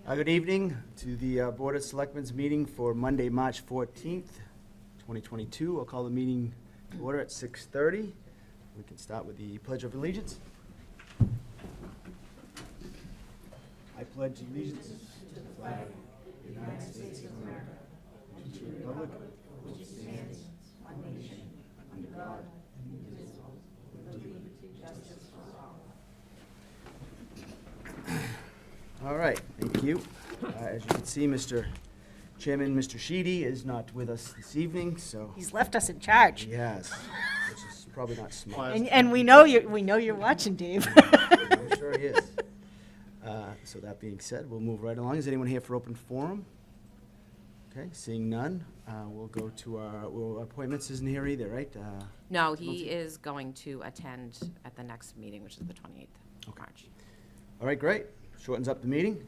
Good evening to the Board of Selectmen's meeting for Monday, March 14th, 2022. I'll call the meeting to order at 6:30. We can start with the Pledge of Allegiance. I pledge allegiance to the flag of the United States of America and to the republic which stands one nation under God, indivisible, with liberty and justice for all. All right, thank you. As you can see, Mr. Chairman, Mr. Sheedy is not with us this evening, so He's left us in charge. he has, which is probably not smart. And we know you're watching, Dave. I'm sure he is. So that being said, we'll move right along. Is anyone here for open forum? Okay, seeing none, we'll go to our appointments. Isn't here either, right? No, he is going to attend at the next meeting, which is the 28th of March. All right, great. Shortens up the meeting.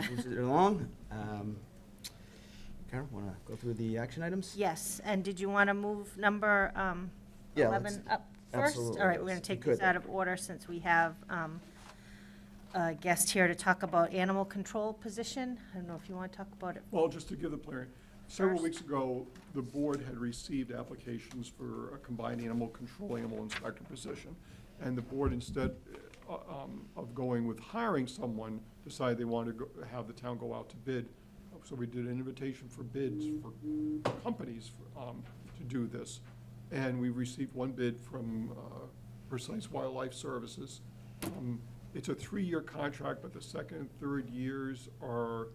Moves it along. Karen, want to go through the action items? Yes, and did you want to move number Yeah, 11 up first? absolutely, All right, we're going yes, to you take these could. out of order since we have a guest here to talk about animal control position. I don't know if you want to talk about it. Well, just to give the player, several First. weeks ago, the board had received applications for a combined animal control, animal inspector position. And the board, instead of going with hiring someone, decided they wanted to have the town go out to bid. So we did an invitation for bids for companies to do this. And we received one bid from Precise Wildlife Services. It's a 3-year contract, but the second and third years are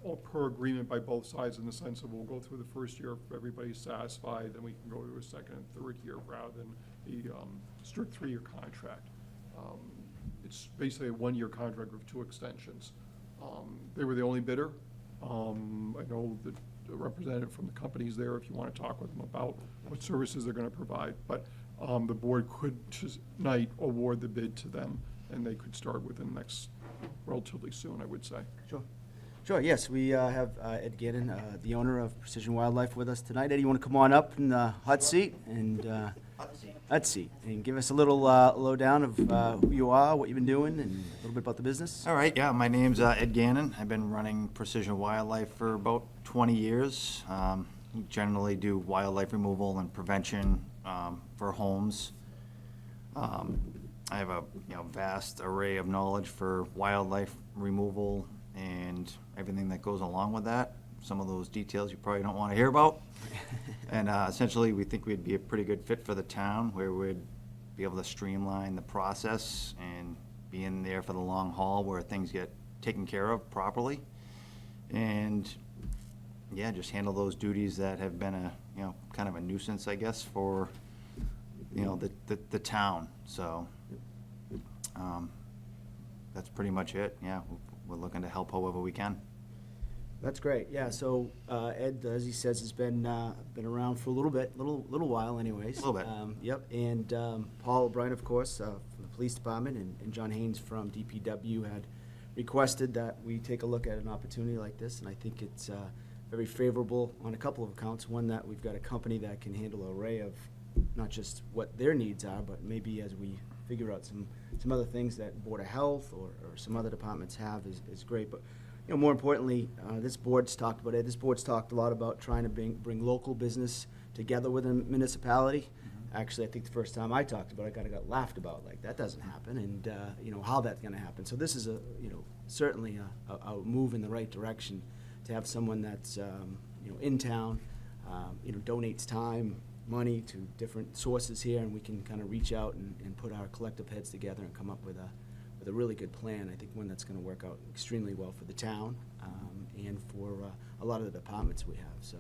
all per agreement by both sides, in the sense of we'll go through the first year if everybody's satisfied, then we can go to a second and third year rather than the strict 3-year contract. It's basically a 1-year contract with 2 extensions. They were the only bidder. I know that the representative from the company's there if you want to talk with them about what services they're going to provide. But the board could tonight award the bid to them, and they could start within the next, relatively soon, I would say. Sure. Sure, yes, we have Ed Gannon, the owner of Precision Wildlife, with us tonight. Ed, you want to come on up in the hot seat and and give us a little lowdown of who you are, what you've been doing, and a little bit about the business? All right, yeah, my name's Ed Gannon. I've been running Precision Wildlife for about 20 years. We generally do wildlife removal and prevention for homes. I have a vast array of knowledge for wildlife removal and everything that goes along with that. Some of those details you probably don't want to hear about. And essentially, we think we'd be a pretty good fit for the town, where we'd be able to streamline the process and be in there for the long haul where things get taken care of properly. And yeah, just handle those duties that have been a, kind of a nuisance, I guess, for, the town. So that's pretty much it. Yeah, we're looking to help however we can. That's great, yeah, so Ed, as he says, has been around for a little while anyways. A little bit. Yep, and Paul O'Brien, of course, from the police department, and John Haynes from DPW had requested that we take a look at an opportunity like this, and I think it's very favorable on a couple of accounts. One, that we've got a company that can handle an array of not just what their needs are, but maybe as we figure out some other things that Board of Health or some other departments have is great. But more importantly, this board's talked about it. This board's talked a lot about trying to bring local business together with a municipality. Mm-hmm. Actually, I think the first time I talked about it, I got laughed about, like, that doesn't happen, and how that's going to happen. So this is certainly a move in the right direction to have someone that's in town, donates time, money to different sources here, and we can kind of reach out and put our collective heads together and come up with a really good plan. I think one that's going to work out extremely well for the town and for a lot of the departments we have. So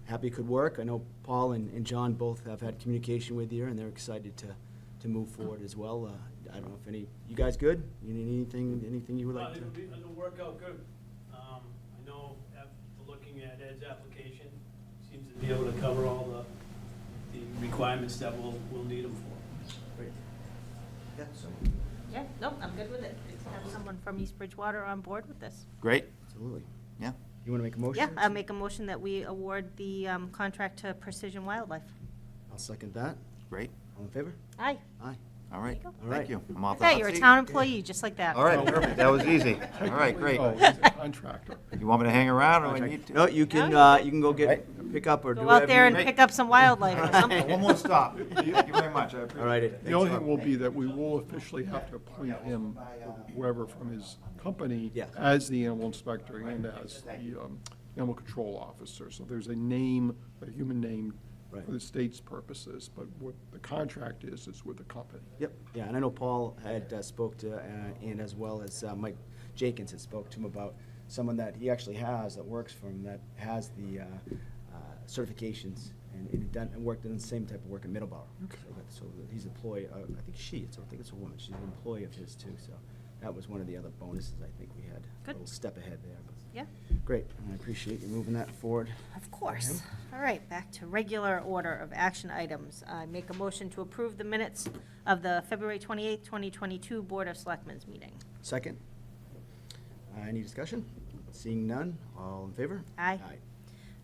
happy it could work. I know Paul and John both have had communication with you, and they're excited to move forward as well. I don't know if you guys good? You need anything you would like to? It'll work out good. I know after looking at Ed's application, seems to be able to cover all the requirements that we'll need him for. Great. Yeah, so. Yeah, no, I'm good with it. Let's have someone from East Bridgewater on board with this. Great. Absolutely. Yeah. You want to make a motion? Yeah, I'll make a motion that we award the contract to Precision Wildlife. I'll second that. Great. All in favor? Aye. Aye. All right, There you go. thank you. I'm off the Yeah, hot you're a seat. town employee, just like that. All right, perfect, that was easy. All right, great. Oh, he's a contractor. You want me to hang around, or I need to? No, you can go pick up or do Go whatever. out there and you- pick up some wildlife or something. One more stop. Thank you very much, I appreciate it. All righty. The only thing will be that we will officially have to appoint him, or whoever from his company, Yes. as the animal inspector and as the animal control officer. So there's a name, a human name Right. for the state's purposes, but what the contract is with the company. Yep, yeah, and I know Paul had spoke to, and as well as Mike Jenkins had spoke to him about someone that he actually has that works for him, that has the certifications and worked in the same type of work in Middleborough. So that he's employee, I think I don't think it's a woman, she's an employee of his too, so that was one of the other bonuses I think we had. Good. A little step ahead there, but Yeah, great, and I appreciate you moving that forward. of course. All right, back to regular order of action items. I make a motion to approve the minutes of the February 28th, 2022 Board of Selectmen's meeting. Second, any discussion? Seeing none, all in favor? Aye.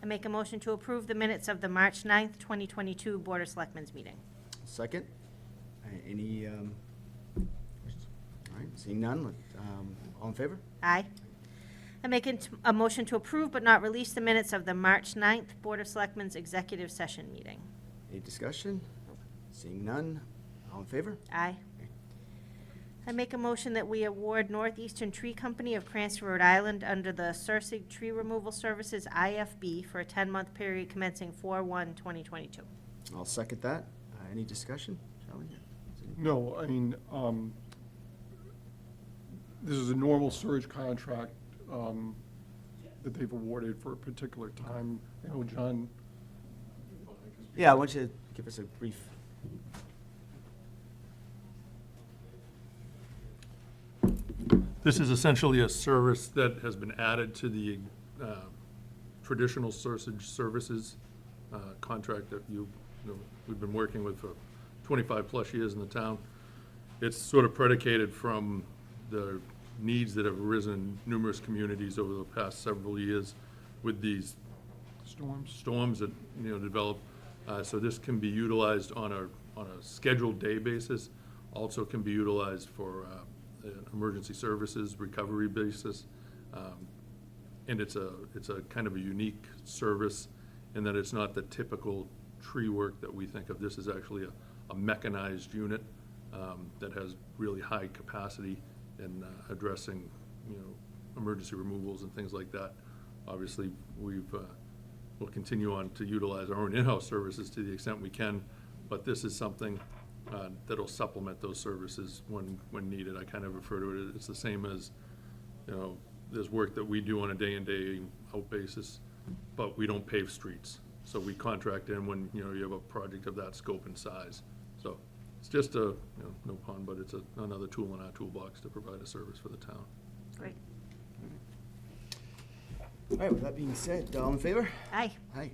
I make a motion to approve the minutes of the March 9th, 2022 Board of Selectmen's meeting. Second, any questions? All right, seeing none, all in favor? Aye. I make a motion to approve but not release the minutes of the March 9th Board of Selectmen's executive session meeting. Any discussion? Seeing none, all in favor? Aye. I make a motion that we award Northeastern Tree Company of Cranston, Rhode Island under the Sursig Tree Removal Services IFB for a 10-month period commencing 4/1/2022. I'll second that. Any discussion? Charlie? No, I mean, this is a normal surge contract that they've awarded for a particular time. I know John. Yeah, I want you to give us a brief. This is essentially a service that has been added to the traditional Sursage Services contract that we've been working with for 25-plus years in the town. It's sort of predicated from the needs that have arisen in numerous communities over the past several years with these storms that, develop. So this can be utilized on a scheduled day basis, also can be utilized for an emergency services recovery basis. And it's a kind of a unique service in that it's not the typical tree work that we think of. This is actually a mechanized unit that has really high capacity in addressing, emergency removals and things like that. Obviously, we'll continue on to utilize our own in-house services to the extent we can, but this is something that'll supplement those services when needed. I kind of refer to it, it's the same as, there's work that we do on a day-in, day-out basis, but we don't pave streets. So we contract in when, you have a project of that scope and size. So it's just no pun, but it's another tool in our toolbox to provide a service for the town. Great. All right, with that being said, all in favor? Aye. Aye.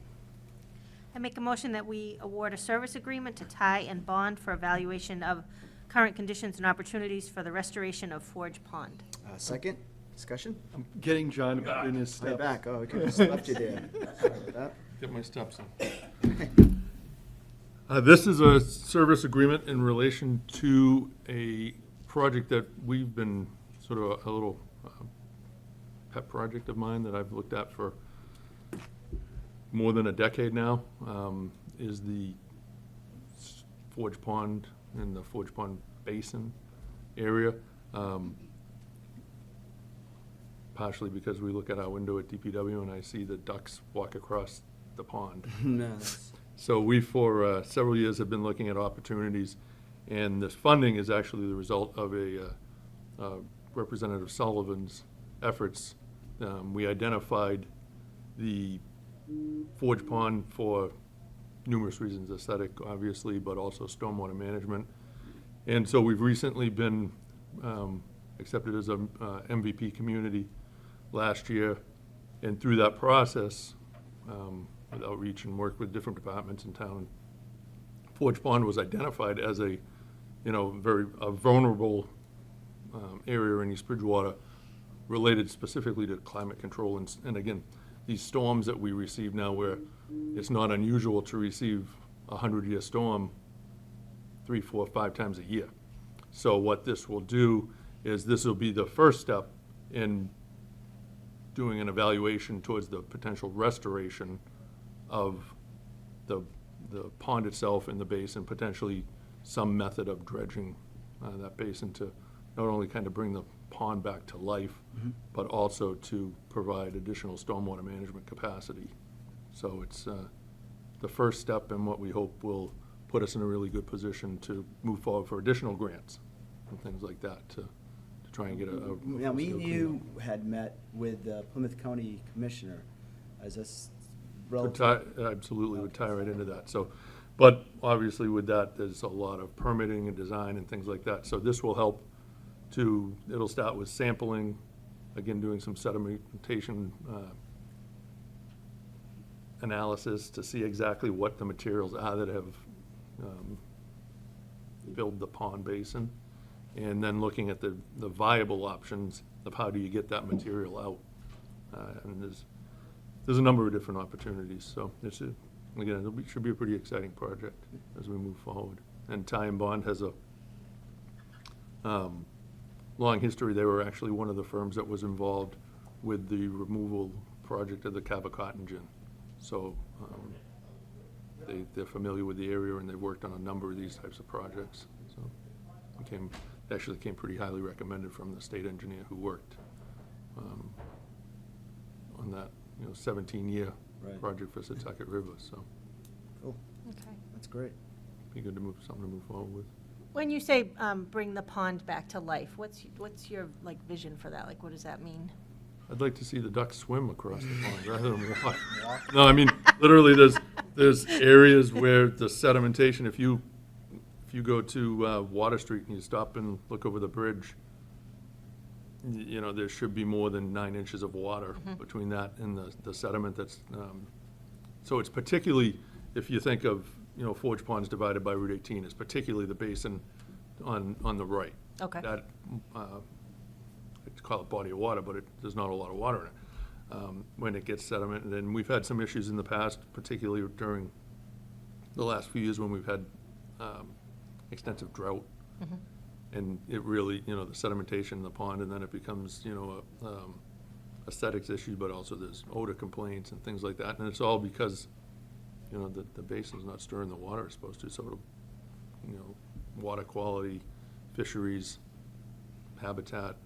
I make a motion that we award a service agreement to Ty and Bond for evaluation of current conditions and opportunities for the restoration of Forge Pond. Second, discussion? I'm getting John back in his Stay steps. back. Oh, we could have just left you there. Sorry about that. Get my steps in. This is a service agreement in relation to a project that we've been sort of a little pet project of mine that I've looked at for more than a decade now, is the Forge Pond and the Forge Pond Basin area. Partially because we look at our window at DPW and I see the ducks walk across the pond. No, that's- So we, for several years, have been looking at opportunities, and this funding is actually the result of Representative Sullivan's efforts. We identified the Forge Pond for numerous reasons, aesthetic, obviously, but also stormwater management. And so we've recently been accepted as a MVP community last year, and through that process, with outreach and work with different departments in town, Forge Pond was identified as a very vulnerable area in East Bridgewater, related specifically to climate control. And again, these storms that we receive now, where it's not unusual to receive a 100-year storm 3, 4, 5 times a year. So what this will do is this will be the first step in doing an evaluation towards the potential restoration of the pond itself and the basin, potentially some method of dredging that basin to not only kind of bring the pond back to life, but also to provide additional stormwater management capacity. So it's the first step in what we hope will put us in a really good position to move forward for additional grants and things like that to try and get a. Now, me and you had met with the Plymouth County Commissioner as a Would relative. tie, absolutely, would tie right into that, so, but obviously with that, there's a lot of permitting and design and things like that, so this will help to, it'll start with sampling, again, doing some sedimentation, analysis to see exactly what the materials are that have, filled the pond basin, and then looking at the viable options of how do you get that material out, and there's a number of different opportunities, so it's, again, should be a pretty exciting project as we move forward. And Ty and Bond has a long history. They were actually one of the firms that was involved with the removal project of the Cavacotton. So they're familiar with the area, and they've worked on a number of these types of projects. So actually came pretty highly recommended from the state engineer who worked on that 17-year Right. project for Setauket River, so Cool, Okay. that's great. be good to something to move forward with. When you say bring the pond back to life, what's your like vision for that? Like, what does that mean? I'd like to see the ducks swim across the pond rather than walk. No, I mean, literally, there's areas where the sedimentation, if you go to Water Street and you stop and look over the bridge, there should be more than 9 inches of water between that and the sediment that's, so it's particularly, if you think of, Forge Pond's divided by Route 18, it's particularly the basin on the right. Okay. That, it's called a body of water, but there's not a lot of water in it. When it gets sediment, and then we've had some issues in the past, particularly during the last few years when we've had extensive drought. And it really, the sedimentation in the pond, and then it becomes, aesthetics issue, but also there's odor complaints and things like that. And it's all because, the basin's not storing the water it's supposed to, so it'll, water quality, fisheries, habitat,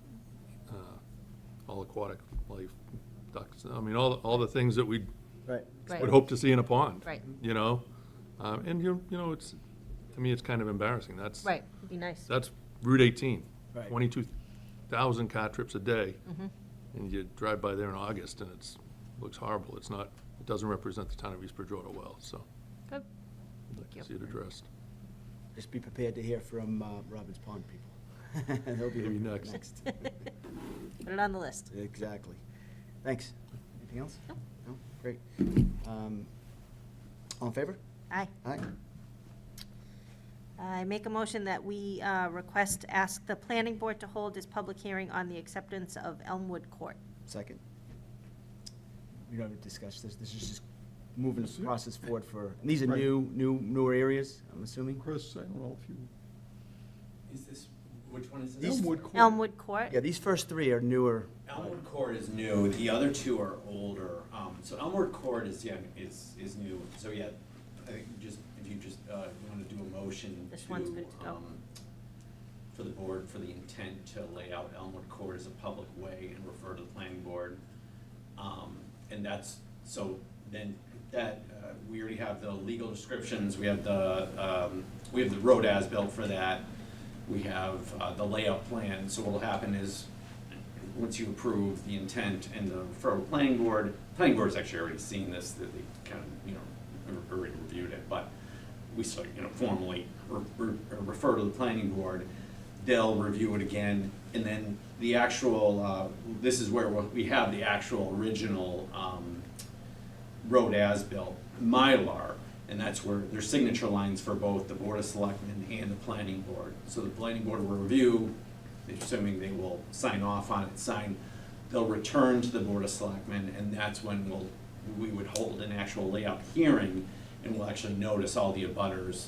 all aquatic life, ducks, I mean, all the things that we Right. Right. would hope to see in a pond. Right. And it's, to me, it's kind of embarrassing. That's. Right, it'd be nice. That's Route 18. Right. 22,000 car trips a day. And you drive by there in August and looks horrible. It doesn't represent the town of East Bridgewater well, so Good. I'd like you. to see it addressed. Just be prepared to hear from Robbins Pond people. They'll be Maybe next. Put it on the list. Exactly. Thanks. Anything else? No. No? Great. All in favor? Aye. Aye. I make a motion that we ask the planning board to hold its public hearing on the acceptance of Elmwood Court. Second. We don't have to discuss this. This is just moving the process forward for, and these are Right. newer areas, I'm assuming? Chris, I don't know if you, Is this, which one is this? These- Elmwood Court. Elmwood Court? Yeah, these first three are newer. Elmwood Court is new, the other two are older. So Elmwood Court is new, so yeah, I think if you just want to do a motion This one's good to go. for the board, for the intent to lay out Elmwood Court as a public way and refer to the planning board. And that's, so then that, we already have the legal descriptions, we have the road as-built for that. We have the layout plan, so what'll happen is, once you approve the intent and the referral planning board's actually already seen this, that they kind of, already reviewed it, but we still, formally refer to the planning board. They'll review it again, and then the actual, this is where we have the actual original road as-built Mylar, and that's where there's signature lines for both the Board of Selectmen and the planning board. So the planning board will review, assuming they will sign off on it, they'll return to the Board of Selectmen, and that's when we would hold an actual layout hearing, and we'll actually notice all the abutters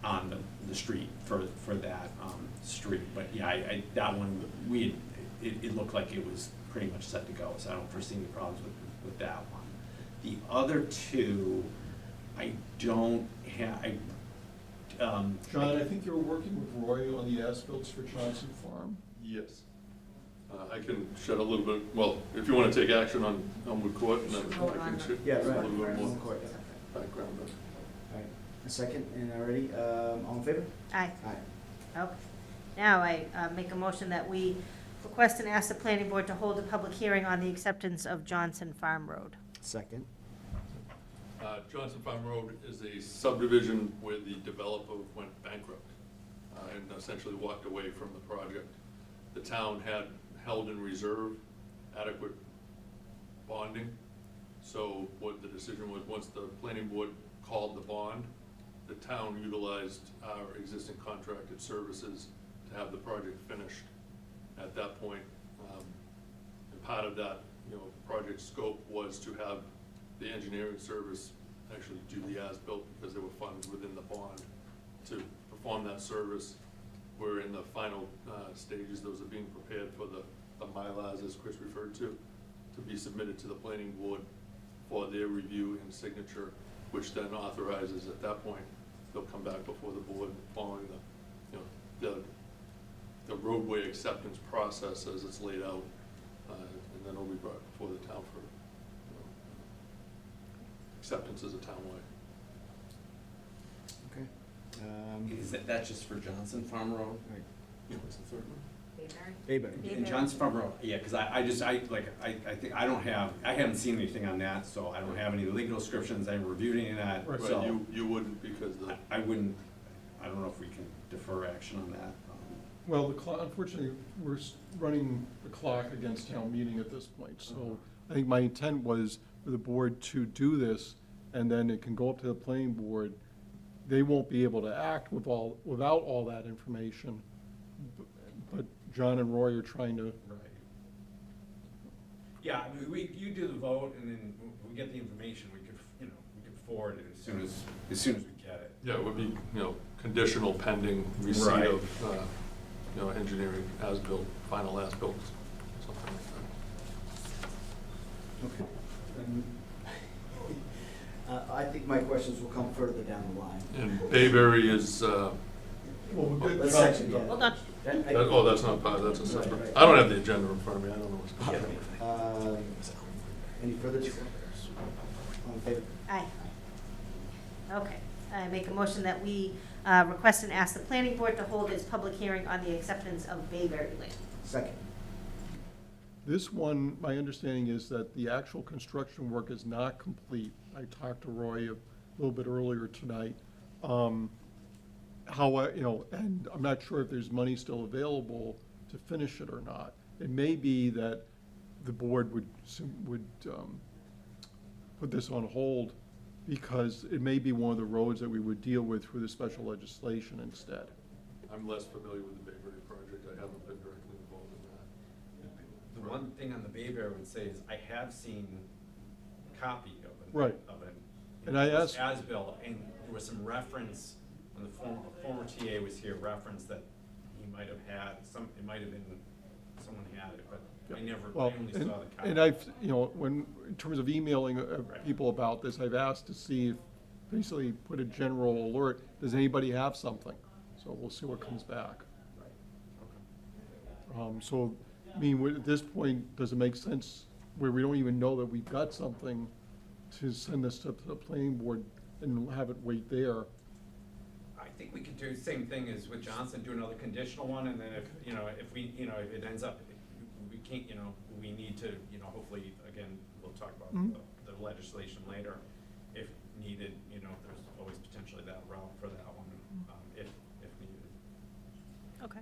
on the street for that, street. But yeah, that one, it looked like it was pretty much set to go, so I don't foresee any problems with that one. The other two, I don't have, John, I think you were working with Roy on the asphalts for Johnson Farm. Yes. I can shed a little bit, well, if you want to take action on Elmwood Court, and then I can shed Yeah, a right. little bit more Court, yeah. background. All right, a second, and already, all in favor? Aye. Aye. Okay. Now I make a motion that we request and ask the planning board to hold a public hearing on the acceptance of Johnson Farm Road. Second. Johnson Farm Road is a subdivision where the developer went bankrupt and essentially walked away from the project. The town had held in reserve adequate bonding. So what the decision was, once the planning board called the bond, the town utilized our existing contracted services to have the project finished at that point. And part of that, project scope was to have the engineering service actually do the as-built, because there were funds within the bond to perform that service. We're in the final stages. Those are being prepared for the MyLars, as Chris referred to be submitted to the planning board for their review and signature, which then authorizes, at that point, they'll come back before the board following the roadway acceptance process as it's laid out, and then it'll be brought before the town for acceptance as a townwide. Okay. Is that's just for Johnson Farm Road? What's the third one? Bayberry. In Johnson Farm Road, yeah, because I think I haven't seen anything on that, so I don't have any legal descriptions, I haven't reviewed any of that, Right. so. Right, you wouldn't, because I wouldn't, I don't know if we can defer action on that. Well, unfortunately, we're running the clock against town meeting at this point, so I think my intent was for the board to do this, and then it can go up to the planning board. They won't be able to act without all that information, but John and Roy are trying to. Right. Yeah, I mean, you do the vote, and then when we get the information, we could forward it as soon as we get it. Yeah, it would be, conditional pending receipt Right. of, engineering as-built, final as-built, something like that. Okay. I think my questions will come further down the line. And Bayberry is, Well, we'll get Let's Johnson section, done. yeah. Hold on. that's not part, that's a separate. Right. I don't have the agenda in front of me, I don't know what's. Any further discussion? All in favor? Aye. Okay. I make a motion that we request and ask the planning board to hold its public hearing on the acceptance of Bayberry Lane. Second. This one, my understanding is that the actual construction work is not complete. I talked to Roy a little bit earlier tonight. And I'm not sure if there's money still available to finish it or not. It may be that the board would put this on hold, because it may be one of the roads that we would deal with through the special legislation instead. I'm less familiar with the Bayberry project, I haven't been directly involved in that. The one thing on the Bayberry I would say is I have seen a copy of it. Right. And I asked- As-built, and there was some reference, when the former TA was here, reference that he might have had, it might have been, someone had it, but I Well, only saw the copy. and I've, in terms of emailing people about this, I've asked to see if, basically put a general alert, does anybody have something? So we'll see what comes back. So, I mean, at this point, does it make sense where we don't even know that we've got something to send this to the planning board and have it wait there? I think we could do the same thing as with Johnson, do another conditional one, and then if if it ends up, we can't, we need to, hopefully, again, we'll talk about the legislation later. If needed, there's always potentially that route for that one, if needed. Okay.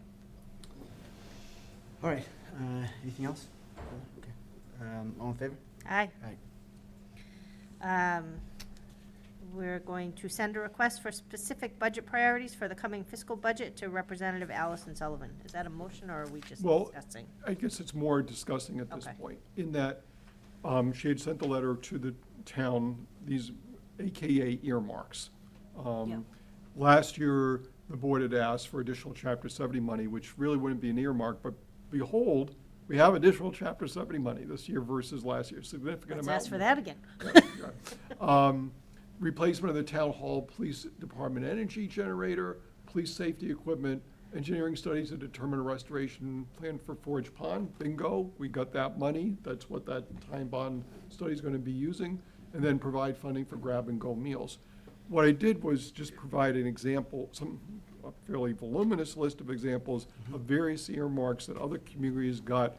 All right, anything else? Okay. All in favor? Aye. Aye. We're going to send a request for specific budget priorities for the coming fiscal budget to Representative Allison Sullivan. Is that a motion, or are we just Well, discussing? I guess it's more discussing at this Okay. point, in that she had sent a letter to the town, these AKA earmarks. Yeah. Last year, the board had asked for additional Chapter 70 money, which really wouldn't be an earmark, but behold, we have additional Chapter 70 money this year versus last year, significant Let's amount. ask for that again. Replacement of the town hall, police department energy generator, police safety equipment, engineering studies to determine a restoration plan for Forge Pond, bingo, we got that money, that's what that time bond study is gonna be using, and then provide funding for grab-and-go meals. What I did was just provide an example, a fairly voluminous list of examples of various earmarks that other communities got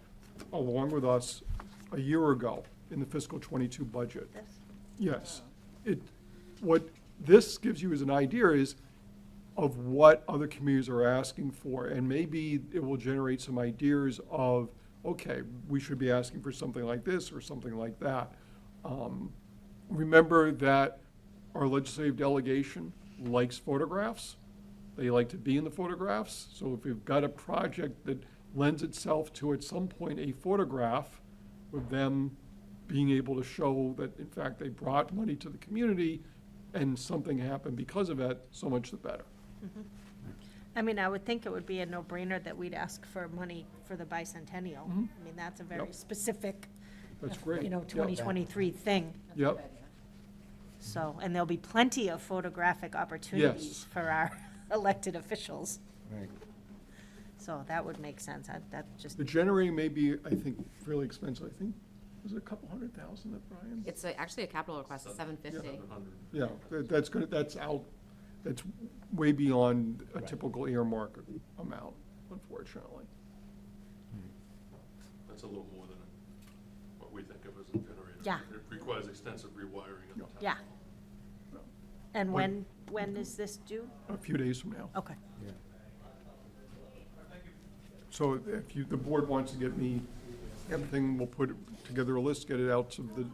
along with us a year ago in the fiscal '22 budget. This? Yes. What this gives you as an idea is of what other communities are asking for, and maybe it will generate some ideas of, okay, we should be asking for something like this or something like that. Remember that our legislative delegation likes photographs. They like to be in the photographs. So if we've got a project that lends itself to, at some point, a photograph with them being able to show that, in fact, they brought money to the community and something happened because of it, so much the better. I mean, I would think it would be a no-brainer that we'd ask for money for the bicentennial. Mhm. I mean, that's a very Yep. specific, That's great. you know, Yep. 2023 thing. Yep, So, and there'll be plenty of photographic opportunities Yes. for our elected officials. Right. So that would make sense. That just, the generating may be, I think, fairly expensive. I think, was it a couple $100,000 that Brian? It's actually a capital request, $750. Yeah, that's good, that's way beyond a typical earmark amount, unfortunately. That's a little more than what we think of as a generator. Yeah. It requires extensive rewiring of the town Yeah. hall. and What- when is this due? A few days from now. Okay. Yeah. So if the board wants to get me everything, we'll put together a list, get it out to the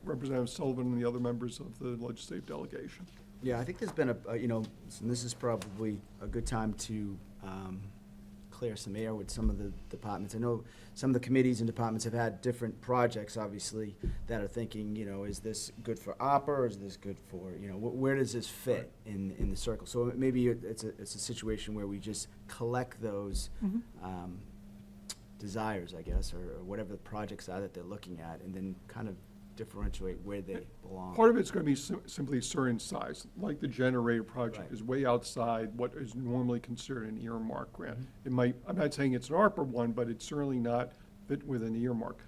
Representative Sullivan and the other members of the legislative delegation. Yeah, I think there's been and this is probably a good time to clear some air with some of the departments. I know some of the committees and departments have had different projects, obviously, that are thinking, is this good for ARPA, or is this good for, where does this fit in the circle? So maybe it's a situation where we just collect those desires, I guess, or whatever the projects are that they're looking at, and then kind of differentiate where they belong. Part of it's gonna be simply certain size, like the generator project Right. is way outside what is normally considered an earmark grant. It might, I'm not saying it's an ARPA one, but it's certainly not fit with an earmark.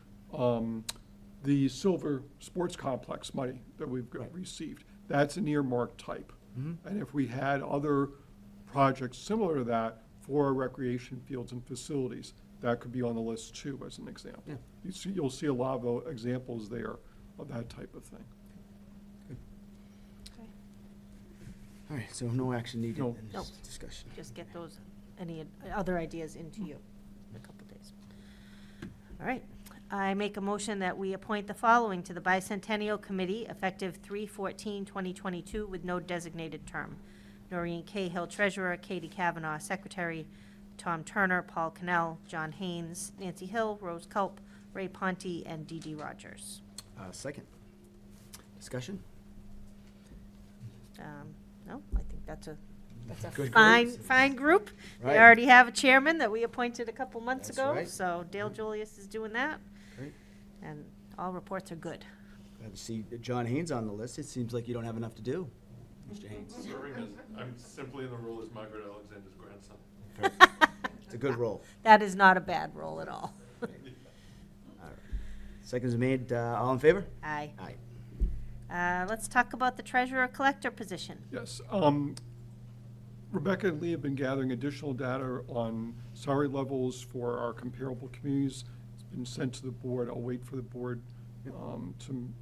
The Silver Sports Complex money that we've Right. received, that's an earmark type. Mhm. And if we had other projects similar to that for our recreation fields and facilities, that could be on the list too, as an example. Yeah. You'll see a lot of examples there of that type of thing. All right, so no action needed No. in No. this discussion. Just get those, any other ideas into you in a couple days. All right. I make a motion that we appoint the following to the Bicentennial Committee effective 3/14/2022 with no designated term. Noreen Cahill, Treasurer, Katie Kavanaugh, Secretary, Tom Turner, Paul Cannell, John Haynes, Nancy Hill, Rose Culp, Ray Ponte, and Dee Dee Rogers. Second. Discussion? No, I think that's a Good group. fine group. They Right. already have a chairman that we appointed a couple months That's ago, right. so Dale Julius is doing that. Great. And all reports are good. Glad to see John Haynes on the list. It seems like you don't have enough to do, Mr. Haynes. Serving as, I'm simply in the role as Margaret Alexander's grandson. It's a good role. That is not a bad role at all. All right. Second is made. All in favor? Aye. Aye. Let's talk about the treasurer-collector position. Yes, Rebecca and Lee have been gathering additional data on salary levels for our comparable communities. It's been sent to the board. I'll wait for the board to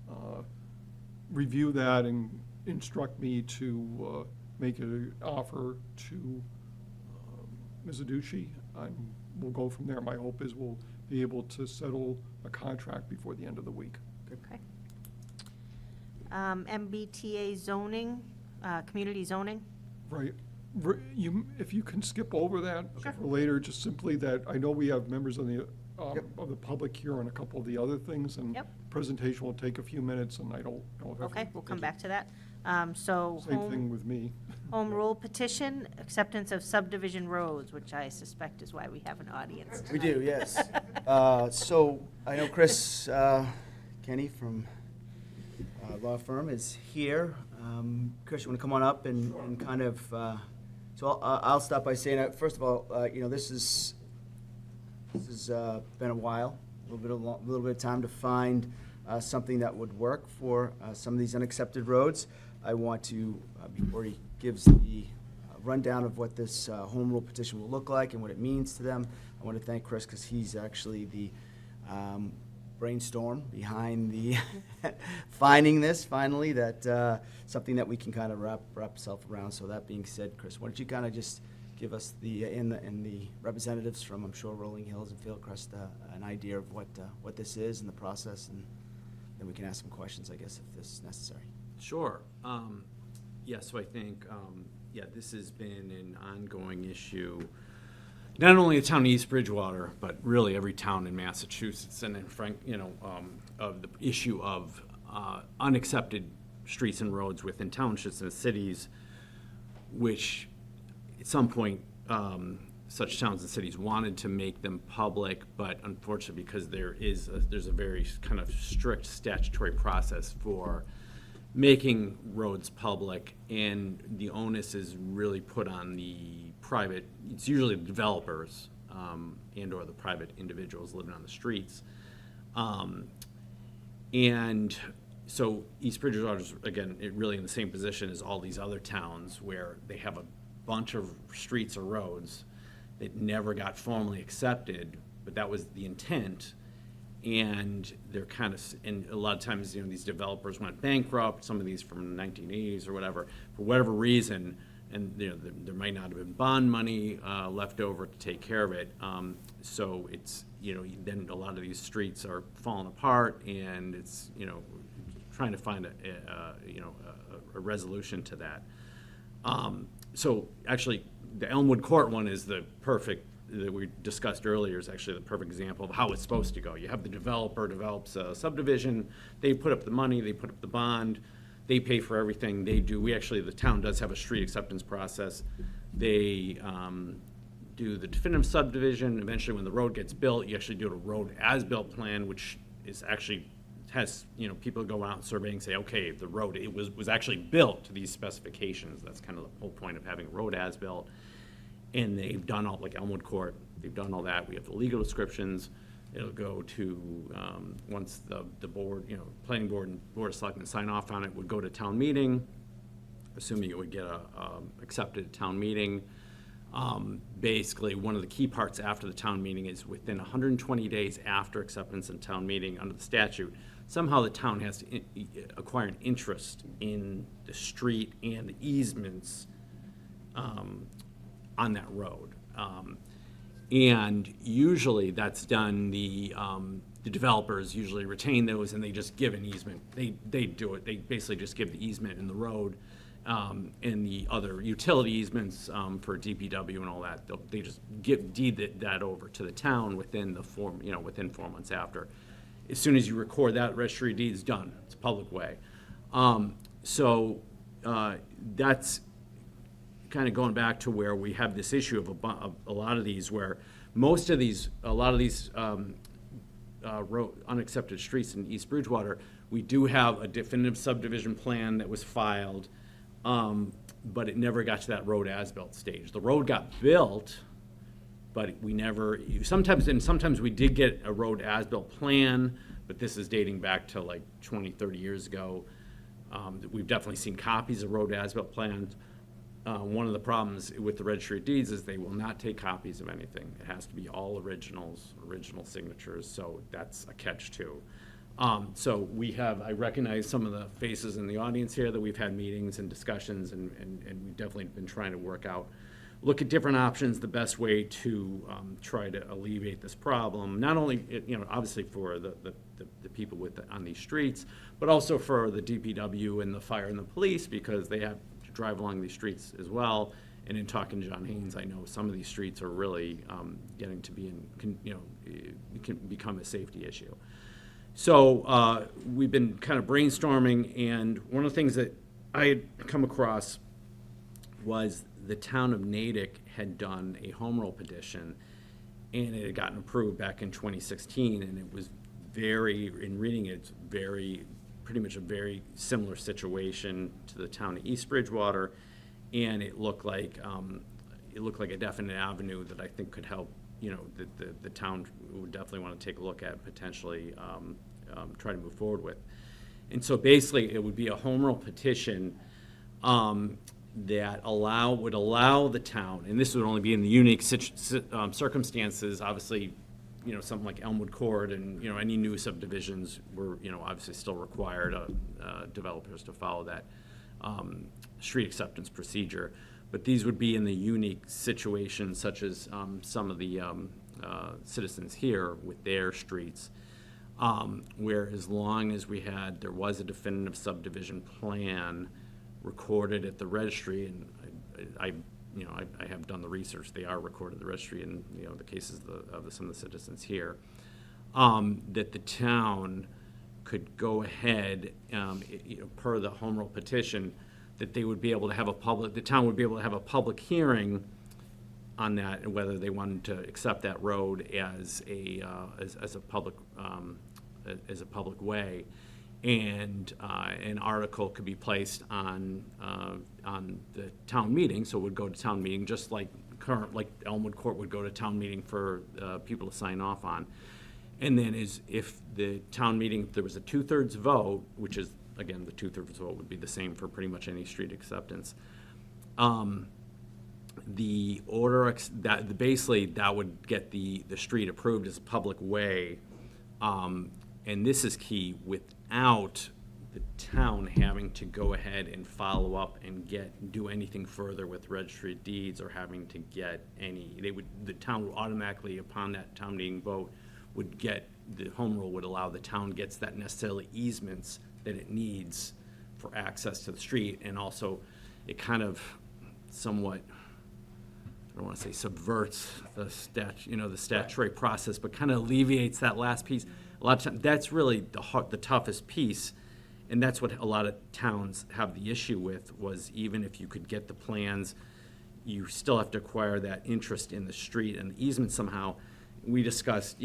review that and instruct me to make an offer to Ms. Aducci, and we'll go from there. My hope is we'll be able to settle a contract before the end of the week. Okay. MBTA zoning, community zoning. Right. If you can skip over that Sure. for later, just simply that, I know we have members on the of the public here on a couple of the other things, and Yep. presentation will take a few minutes, and I don't know if. Okay, we'll come back to that. So Same thing home, with me. home rule petition, acceptance of subdivision roads, which I suspect is why we have an audience We tonight. do, yes. So I know Chris Kenny from law firm is here. Chris, you want to come on up and kind of, so I'll start by saying, first of all, you know, this has been a while, a little bit of time to find something that would work for some of these unaccepted roads. I want to, before he gives the rundown of what this home rule petition will look like and what it means to them, I want to thank Chris because he's actually the brainstorm behind the finding this finally, that something that we can kind of wrap ourselves around. So that being said, Chris, why don't you kind of just give us and the representatives from, I'm sure, Rolling Hills and Fieldcrest, an idea of what this is and the process, and then we can ask some questions, I guess, if this is necessary. Sure. Yeah, so I think, this has been an ongoing issue, not only the town of East Bridgewater, but really every town in Massachusetts, and in of the issue of unaccepted streets and roads within townships and cities, which at some point, such towns and cities wanted to make them public, but unfortunately, because there's a very kind of strict statutory process for making roads public, and the onus is really put on the private, it's usually the developers, and/or the private individuals living on the streets. And so East Bridgewater's, again, really in the same position as all these other towns where they have a bunch of streets or roads that never got formally accepted, but that was the intent. And they're kind of, and a lot of times, these developers went bankrupt, some of these from the 1980s or whatever, for whatever reason, and there might not have been bond money left over to take care of it. So it's, then a lot of these streets are falling apart, and it's, trying to find a resolution to that. So actually, the Elmwood Court one is the perfect, that we discussed earlier, is actually the perfect example of how it's supposed to go. You have the developer develops a subdivision, they put up the money, they put up the bond, they pay for everything, the town does have a street acceptance process. They do the definitive subdivision. Eventually, when the road gets built, you actually do a road as-built plan, which is actually has, people go out and survey and say, okay, the road, it was actually built to these specifications. That's kind of the whole point of having a road as-built. And they've done all, like Elmwood Court, they've done all that. We have the legal descriptions. It'll go to, once the board, planning board and board of selectmen sign off on it, would go to town meeting, assuming it would get accepted at town meeting. Basically, one of the key parts after the town meeting is within 120 days after acceptance in town meeting under the statute, somehow the town has to acquire an interest in the street and the easements on that road. And usually that's done, the developers usually retain those, and they just give an easement. They do it, they basically just give the easement in the road, and the other utility easements for DPW and all that, they just deed that over to the town within within 4 months after. As soon as you record that, registry of deeds done, it's a public way. So that's kind of going back to where we have this issue of a lot of these, where a lot of these unaccepted streets in East Bridgewater, we do have a definitive subdivision plan that was filed, but it never got to that road as-built stage. The road got built, but we never, sometimes we did get a road as-built plan, but this is dating back to like 20, 30 years ago. We've definitely seen copies of road as-built plans. One of the problems with the registry of deeds is they will not take copies of anything. It has to be all original signatures, so that's a catch too. So I recognize some of the faces in the audience here that we've had meetings and discussions, and we've definitely been trying to look at different options, the best way to try to alleviate this problem. Not only, obviously for the people on these streets, but also for the DPW and the fire and the police, because they have to drive along these streets as well, And in talking to John Haynes, I know some of these streets are really getting to be it can become a safety issue. So we've been kind of brainstorming, and one of the things that I had come across was the town of Natick had done a home rule petition, and it had gotten approved back in 2016, and it was in reading it, it's pretty much a very similar situation to the town of East Bridgewater, and it looked like a definite avenue that I think could help, the town would definitely want to take a look at, potentially try to move forward with. And so basically, it would be a home rule petition that would allow the town, and this would only be in the unique circumstances, obviously, something like Elmwood Court and, any new subdivisions were, obviously still required developers to follow that street acceptance procedure. But these would be in the unique situations such as some of the citizens here with their streets, where as long as there was a definitive subdivision plan recorded at the registry, and I have done the research, they are recorded at the registry in, the cases of some of the citizens here, that the town could go ahead, per the home rule petition, that they would be able to have the town would be able to have a public hearing on that, and whether they wanted to accept that road as a public way. And an article could be placed on the town meeting, so it would go to town meeting, just like Elmwood Court would go to town meeting for people to sign off on. And then if the town meeting, if there was a 2/3 vote, which is, again, the 2/3 vote would be the same for pretty much any street acceptance, the order, basically that would get the street approved as a public way. And this is key, without the town having to go ahead and follow up and do anything further with registry of deeds, or having to get the town would automatically, upon that town meeting vote, would get, the home rule would allow the town gets that necessarily easements that it needs for access to the street. And also, it kind of somewhat, I don't want to say subverts the statutory process, but kind of alleviates that last piece. A lot of times, that's really the toughest piece, and that's what a lot of towns have the issue with, was even if you could get the plans, you still have to acquire that interest in the street and the easement somehow. We've discussed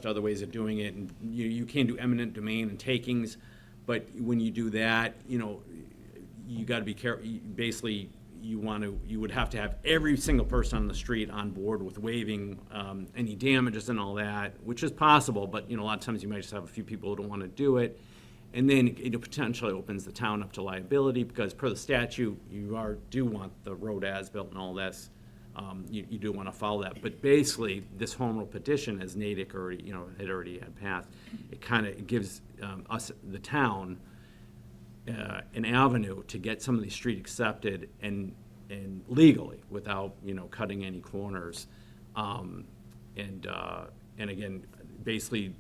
other ways of doing it, and you can do eminent domain and takings, but when you do that, you got to be careful. Basically, you would have to have every single person on the street on board with waiving any damages and all that, which is possible, but a lot of times you might just have a few people who don't want to do it. And then it potentially opens the town up to liability, because per the statute, you do want the road as-built and all this. You do want to follow that. But basically, this home rule petition, as Natick already had passed, it gives us, the town, an avenue to get some of these streets accepted and legally, without cutting any corners. And again, basically,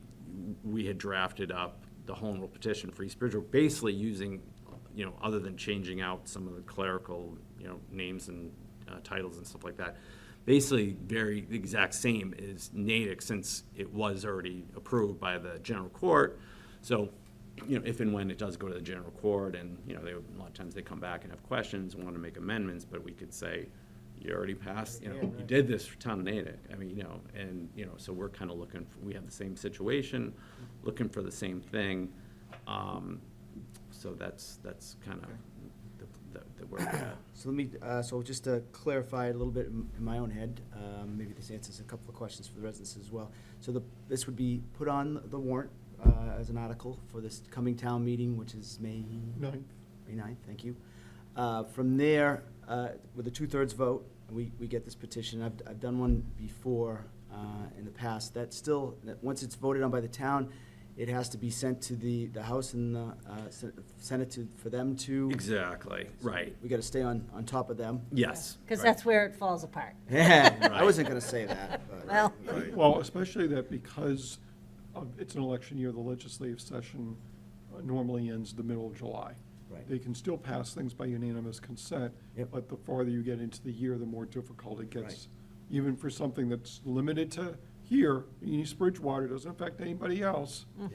we had drafted up the home rule petition for East Bridgewater, basically using, other than changing out some of the clerical, names and titles and stuff like that, basically the exact same as Natick, since it was already approved by the general court. So, if and when it does go to the general court, and, a lot of times they come back and have questions and want to make amendments, but we could say, you already passed, you did this for town of Natick. I mean, so we're kind of we have the same situation, looking for the same thing. So that's kind of the where we're at. So let me, so just to clarify a little bit in my own head, maybe this answers a couple of questions for the residents as well. So this would be put on the warrant as an article for this coming town meeting, which is May 9th. May 9th, thank you. From there, with a 2/3 vote, we get this petition. I've done one before in the past. Once it's voted on by the town, it has to be sent to the House and the Senate for them to. Exactly, right. We got to stay on top of them. Yes. Because right. that's where it falls apart. I wasn't going to say that. But. Well, Right. Well, especially that because it's an election year, the legislative session normally ends the middle of July. Right. They can still pass things by unanimous consent. Yep. But the farther you get into the year, the more difficult it gets. Right. Even for something that's limited to here, in East Bridgewater, doesn't affect anybody else. Yeah.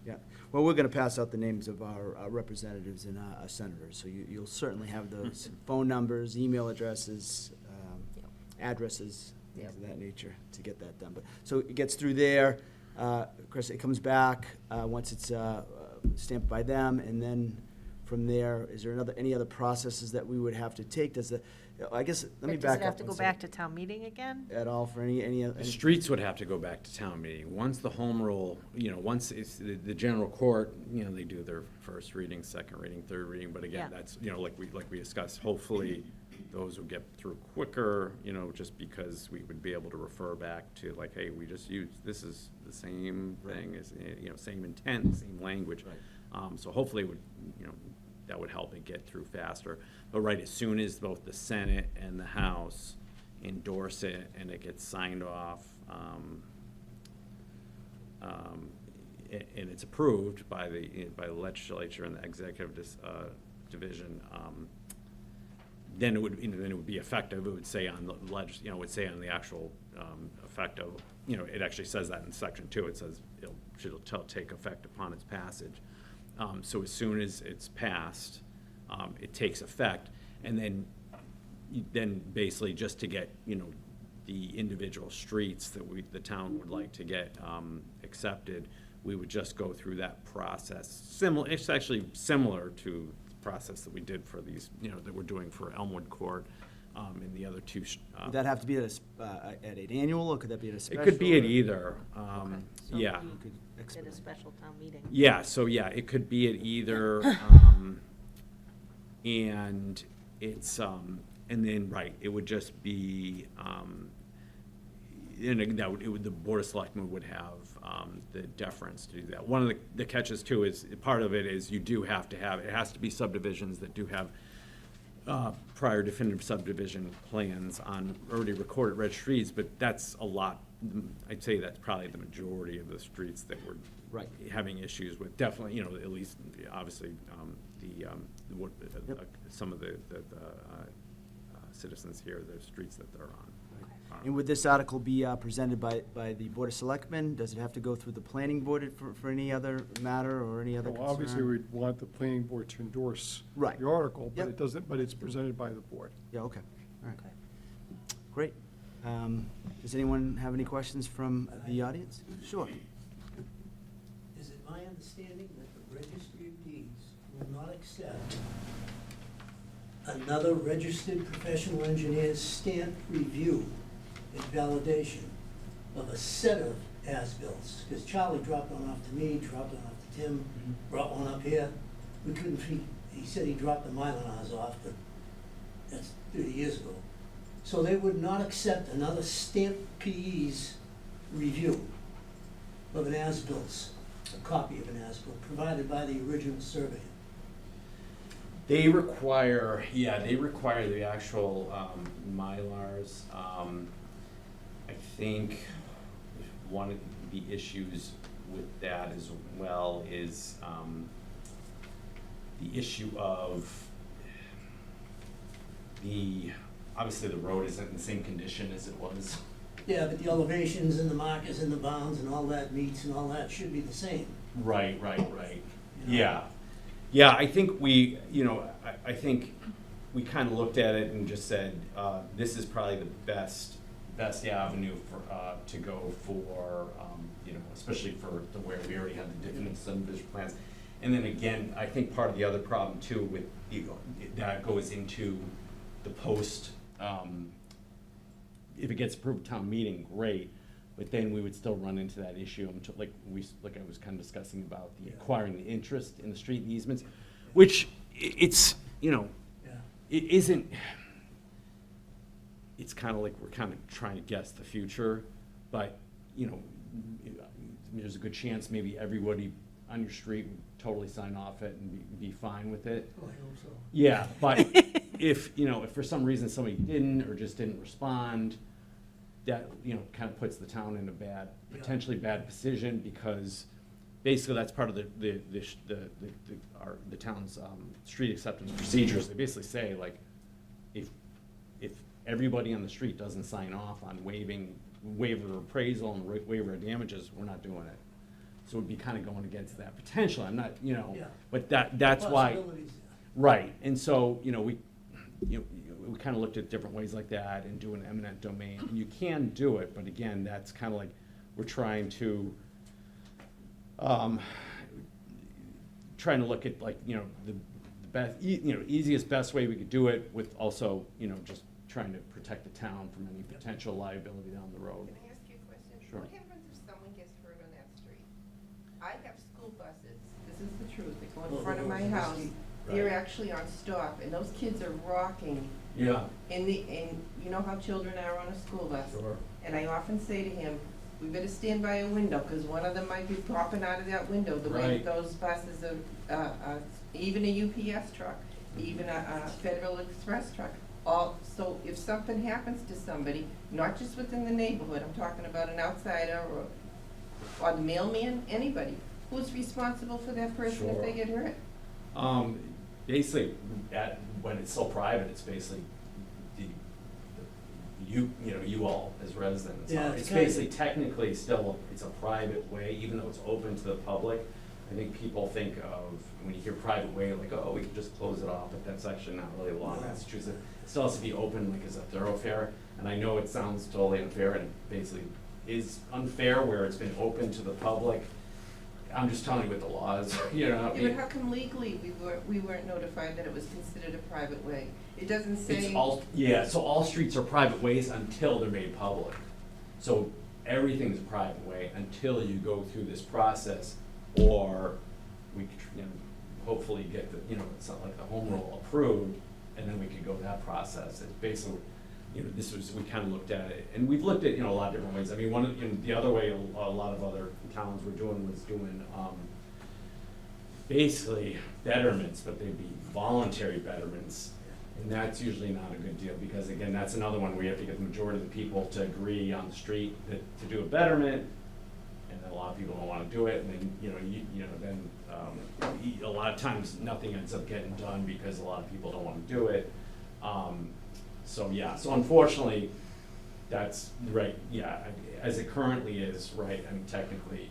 Yeah, well, we're gonna pass out the names of our representatives and our senators, so you'll certainly have those phone numbers, email addresses, addresses, things of that nature to get that done. But, so it gets through there, Chris, it comes back, once it's stamped by them, and then from there, is there any other processes that we would have to take? Does the, I guess, let me Does back it up. have to go one back to second. town meeting again? At all for any The streets would have to go back to town meeting. Once the home rule, once it's the general court, they do their first reading, second reading, third reading, but again, Yeah. that's, like we discussed, hopefully those will get through quicker, just because we would be able to refer back to like, hey, we just used, this is the same thing, as same intent, same language. Right. So hopefully it would, that would help it get through faster. But right, as soon as both the Senate and the House endorse it and it gets signed off, and it's approved by the legislature and the executive division, then it would be effective. It would say on the it would say on the actual effective. It actually says that in section 2. It says it'll take effect upon its passage. So as soon as it's passed, it takes effect, and then basically just to get, the individual streets that the town would like to get accepted, we would just go through that process. It's actually similar to the process that we did for these, that we're doing for Elmwood Court, and the other two. Would that have to be at an annual, or could that be at a special? It could be at or- either, So yeah. we Could At a expedite. special town meeting. Yeah, so yeah, it could be at either, and it's, and then, right, it would just be, and the Board of Selectmen would have, the deference to do that. One of the catches too is, part of it is you do have to have, it has to be subdivisions that do have, prior definitive subdivision plans on already recorded registries, but that's a lot. I'd say that's probably the majority of the streets that we're Right. having issues with. Definitely, at least, obviously, some of the citizens here, the streets that they're on. And would this article be presented by the Board of Selectmen? Does it have to go through the planning board for any other matter or any other Well, concern? obviously, we'd want the planning board to endorse Right. the article, but Yep. it doesn't, but it's presented by the board. Yeah, okay, all right. Great. Does anyone have any questions from the audience? Sure. Is it my understanding that the Registry of Deeds will not accept another registered professional engineer's stamp review and validation of a set of as-bills? Because Charlie dropped one off to me, dropped one off to Tim, brought one up here. We couldn't, he said he dropped the Mylars off, but that's 30 years ago. So they would not accept another stamp PE's review of an as-bills, a copy of an as-bill provided by the original surveyor. They require the actual Mylars. I think one of the issues with that as well is the issue of obviously the road isn't in the same condition as it was. Yeah, but the elevations and the markers and the bounds and all that meets and all that should be the same. Right. You know? Yeah, I think I think we kind of looked at it and just said, this is probably the best avenue to go for, especially for where we already have the definitive subdivision plans. And then again, I think part of the other problem too with, that goes into the post, if it gets approved town meeting, great, but then we would still run into that issue, like I was kind of discussing about the acquiring the interest in the street easements, which it's, Yeah. it isn't, it's kind of like we're kind of trying to guess the future, but, there's a good chance maybe everybody on your street would totally sign off it and be fine with it. Oh, I hope so. Yeah, but if for some reason somebody didn't or just didn't respond, that, kind of puts the town in a potentially bad position, because basically, that's part of the town's, street acceptance procedures. They basically say, like, if everybody on the street doesn't sign off on waiver of appraisal and waiver of damages, we're not doing it. So it'd be kind of going against that potential. I'm not, you know, Yeah. but that's why. Possibilities there. Right, and so, we kind of looked at different ways like that and do an eminent domain. And you can do it, but again, that's kind of like, we're trying to look at, like, the best, easiest, best way we could do it with also, just trying to protect the town from any potential liability down the road. Can I ask you a question? Sure. What happens if someone gets hurt on that street? I have school buses, this is the truth, they go in front of my house. They're actually on stop, and those kids are rocking Yeah. in you know how children are on a school bus? Sure. And I often say to him, we better stand by a window, because one of them might be popping out of that window, the way Right. those buses are, even a UPS truck, even a Federal Express truck. So if something happens to somebody, not just within the neighborhood, I'm talking about an outsider or the mailman, anybody, who's responsible for that person if they Sure. get hurt? Basically, when it's so private, it's basically you all as residents. Yeah, It's it's kinda- basically technically still, it's a private way, even though it's open to the public. I think people think of, when you hear private way, like, oh, we can just close it off, but that's actually not really law in Massachusetts. It still has to be open, like, as a thoroughfare, and I know it sounds totally unfair, and basically is unfair where it's been open to the public. I'm just telling you what the law is, Yeah, but how come legally we weren't notified that it was considered a private way? It doesn't say. It's all, yeah, so all streets are private ways until they're made public. So everything's a private way until you go through this process, or we could, hopefully get the, it's not like the home rule approved, and then we could go that process. It's basically, we kind of looked at it, and we've looked at, a lot of different ways. I mean, the other way a lot of other towns were doing was doing, basically betterments, but they'd be voluntary betterments. And that's usually not a good deal, because again, that's another one where you have to get the majority of the people to agree on the street to do a betterment, and then a lot of people don't wanna do it, and then, a lot of times, nothing ends up getting done because a lot of people don't wanna do it. So unfortunately, that's right, yeah, as it currently is, right, and technically,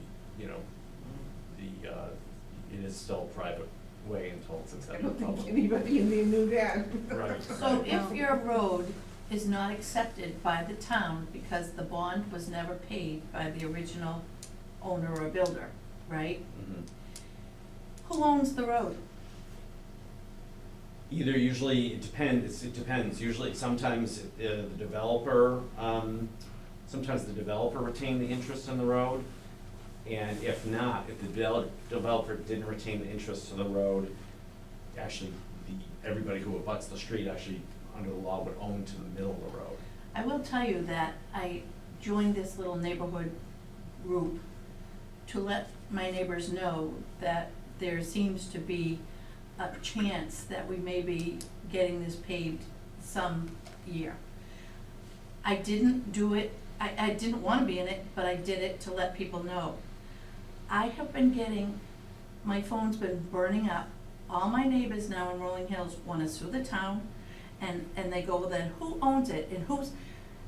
it is still a private way until it's I accepted don't think public. anybody in there knew that. Right. So if your road is not accepted by the town because the bond was never paid by the original owner or builder, right? Mhm. Who owns the road? Either usually, it depends, usually, sometimes the developer retained the interest in the road, and if not, if the developer didn't retain the interest of the road, actually, everybody who abuts the street actually, under the law, would own to the middle of the road. I will tell you that I joined this little neighborhood group to let my neighbors know that there seems to be a chance that we may be getting this paved some year. I didn't do it, I didn't wanna be in it, but I did it to let people know. I have been getting, my phone's been burning up. All my neighbors now in Rolling Hills wanna sue the town, and they go, well then, who owns it, and who's,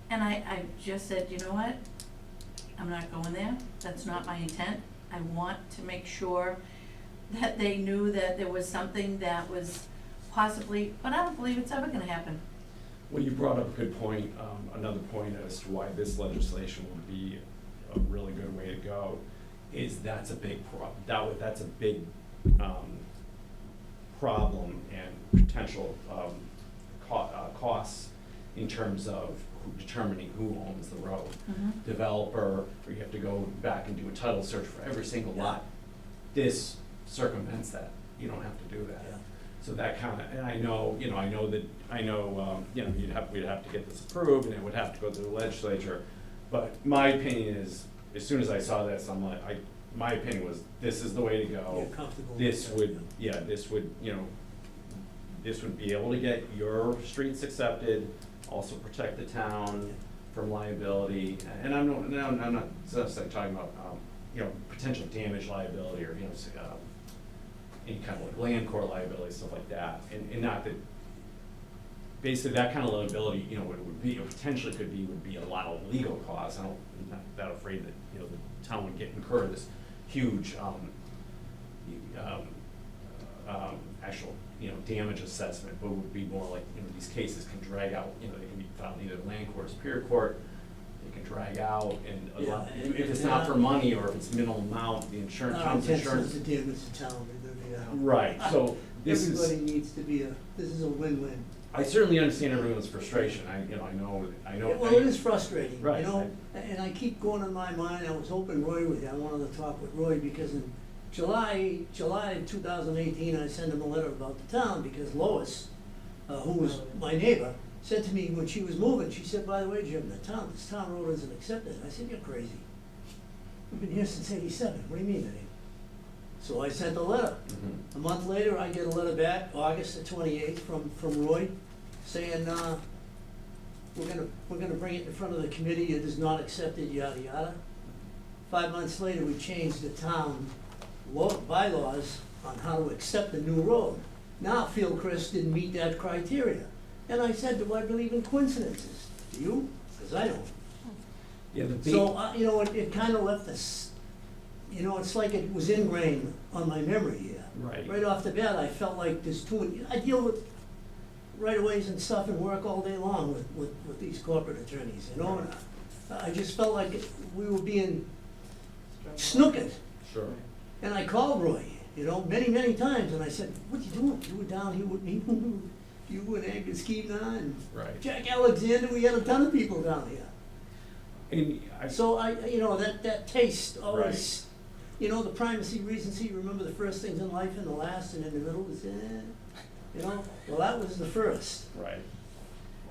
and I just said, you know what? I'm not going there, that's not my intent. I want to make sure that they knew that there was something that was possibly, but I don't believe it's ever gonna happen. Well, you brought up a good point, another point as to why this legislation would be a really good way to go, is that's a big that's a big, problem and potential, costs in terms of determining who owns the road. Mhm. Developer, or you have to go back and do a title search for every single lot. This circumvents that, you don't have to do that. Yeah. So that kinda, and I know, we'd have to get this approved, and it would have to go to the legislature. But my opinion is, as soon as I saw this, I'm like, my opinion was, this is the way to go. You're comfortable with This that, would, this would be able to get your streets accepted, also protect the town from liability. And I'm not just like talking about, potential damage liability or, any kind of like land court liability, stuff like that. And not that, basically that kind of liability, what it would be, or potentially could be, would be a lot of legal costs. I'm not that afraid that, the town would incur this huge, actual, damage assessment, but it would be more like, these cases can drag out, they can be filed either land court or superior court, they can drag out, and a lot, if it's not for money or if it's minimal amount, the insurance, town's insurance. To damage the town, we live here. Right, so this is. Everybody needs to be this is a win-win. I certainly understand everyone's frustration, I know. Well, it is frustrating, Right. And I keep going in my mind, I was hoping Roy would, I wanted to talk with Roy, because in July 2018, I sent him a letter about the town, because Lois, who was my neighbor, said to me when she was moving, she said, by the way, Jim, this town road isn't accepted. I said, you're crazy. We've been here since '87, what do you mean that ain't? So I sent a letter. Mhm. A month later, I get a letter back, August the 28th, from Roy, saying, we're gonna bring it in front of the committee, it is not accepted, yada, yada. 5 months later, we changed the town bylaws on how to accept the new road. Now, Fieldcrest didn't meet that criteria. And I said, do I believe in coincidences? Do you? Because I don't. Yeah, the big. So, it kind of left us, it's like it was ingrained on my memory here. Right. Right off the bat, I felt like there's I deal with right-of-ways and stuff and work all day long with these corporate attorneys, and I just felt like we were being snookered. Sure. And I called Roy, many, many times, and I said, what you doing? You were down here with me, you and Angus Keaton and Right. Jack Alexander, we had a ton of people down here. And So that taste always, the primacy, recency, remember the first things in life and the last and in the middle is, well, that was the first. Right.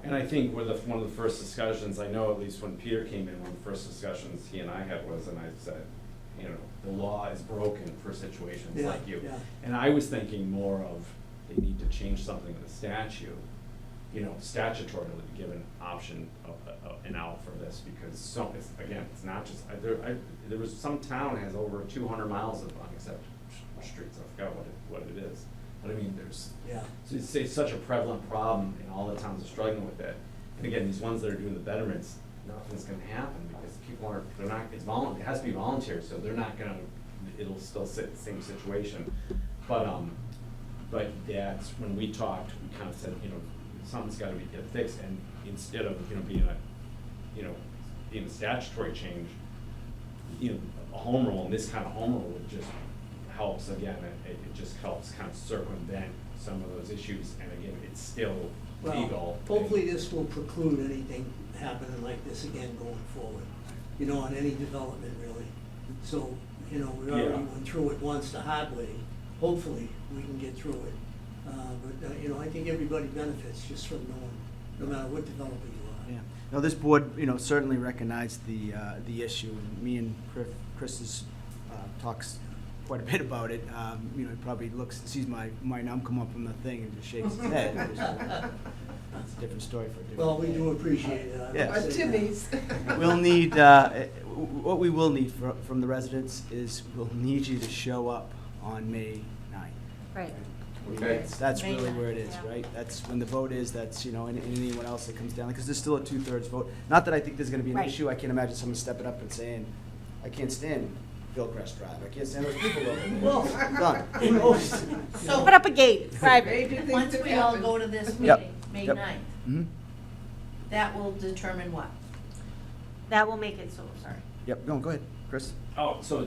And I think one of the first discussions, I know at least when Peter came in, one of the first discussions he and I had was, and I said, the law is broken for situations Yeah, like you. yeah. And I was thinking more of, they need to change something in the statute, statutorily to give an option of an out for this, because it's not just, there was some town has over 200 miles of unaccepted streets, I forgot what it is. But I mean, Yeah. so it's such a prevalent problem, and all the towns are struggling with it. And again, these ones that are doing the betterments, nothing's gonna happen, because people it has to be voluntary, so they're not gonna, it'll still sit in the same situation. But that's, when we talked, we kind of said, something's gotta get fixed, and instead of, being a statutory change, a home rule, and this kind of home rule would just helps, again, it just helps kind of circumvent some of those issues, and again, it's still legal. Well, hopefully this will preclude anything happening like this again going forward, on any development really. So, we already Yeah. went through it once the hard way. Hopefully, we can get through it. But I think everybody benefits just from knowing, no matter what developer you are. Yeah. No, this board, certainly recognized the issue, and me and Chris talks quite a bit about it. He probably looks and sees my name come up on the thing and just shakes his head. That's a different story for a different Well, we day. do appreciate it. I Yeah. would say that. Timmy's. We'll need, what we will need from the residents is, we'll need you to show up on May 9th. Right. Okay. That's May really 9th, where it is, yeah. right? That's when the vote is, that's, and anyone else that comes down, because there's still a 2/3 vote. Not that I think there's gonna be an Right. issue, I can't imagine someone stepping up and saying, I can't stand Fieldcrest Drive, I can't stand those people over there. Well, Done. who knows? So, Put up a gate, private. Maybe things once have we all happened. go to this Yep. meeting, May Yep. 9th, Mhm. that will determine what? That will make it so, sorry. Yep, no, go ahead, Chris. Oh, so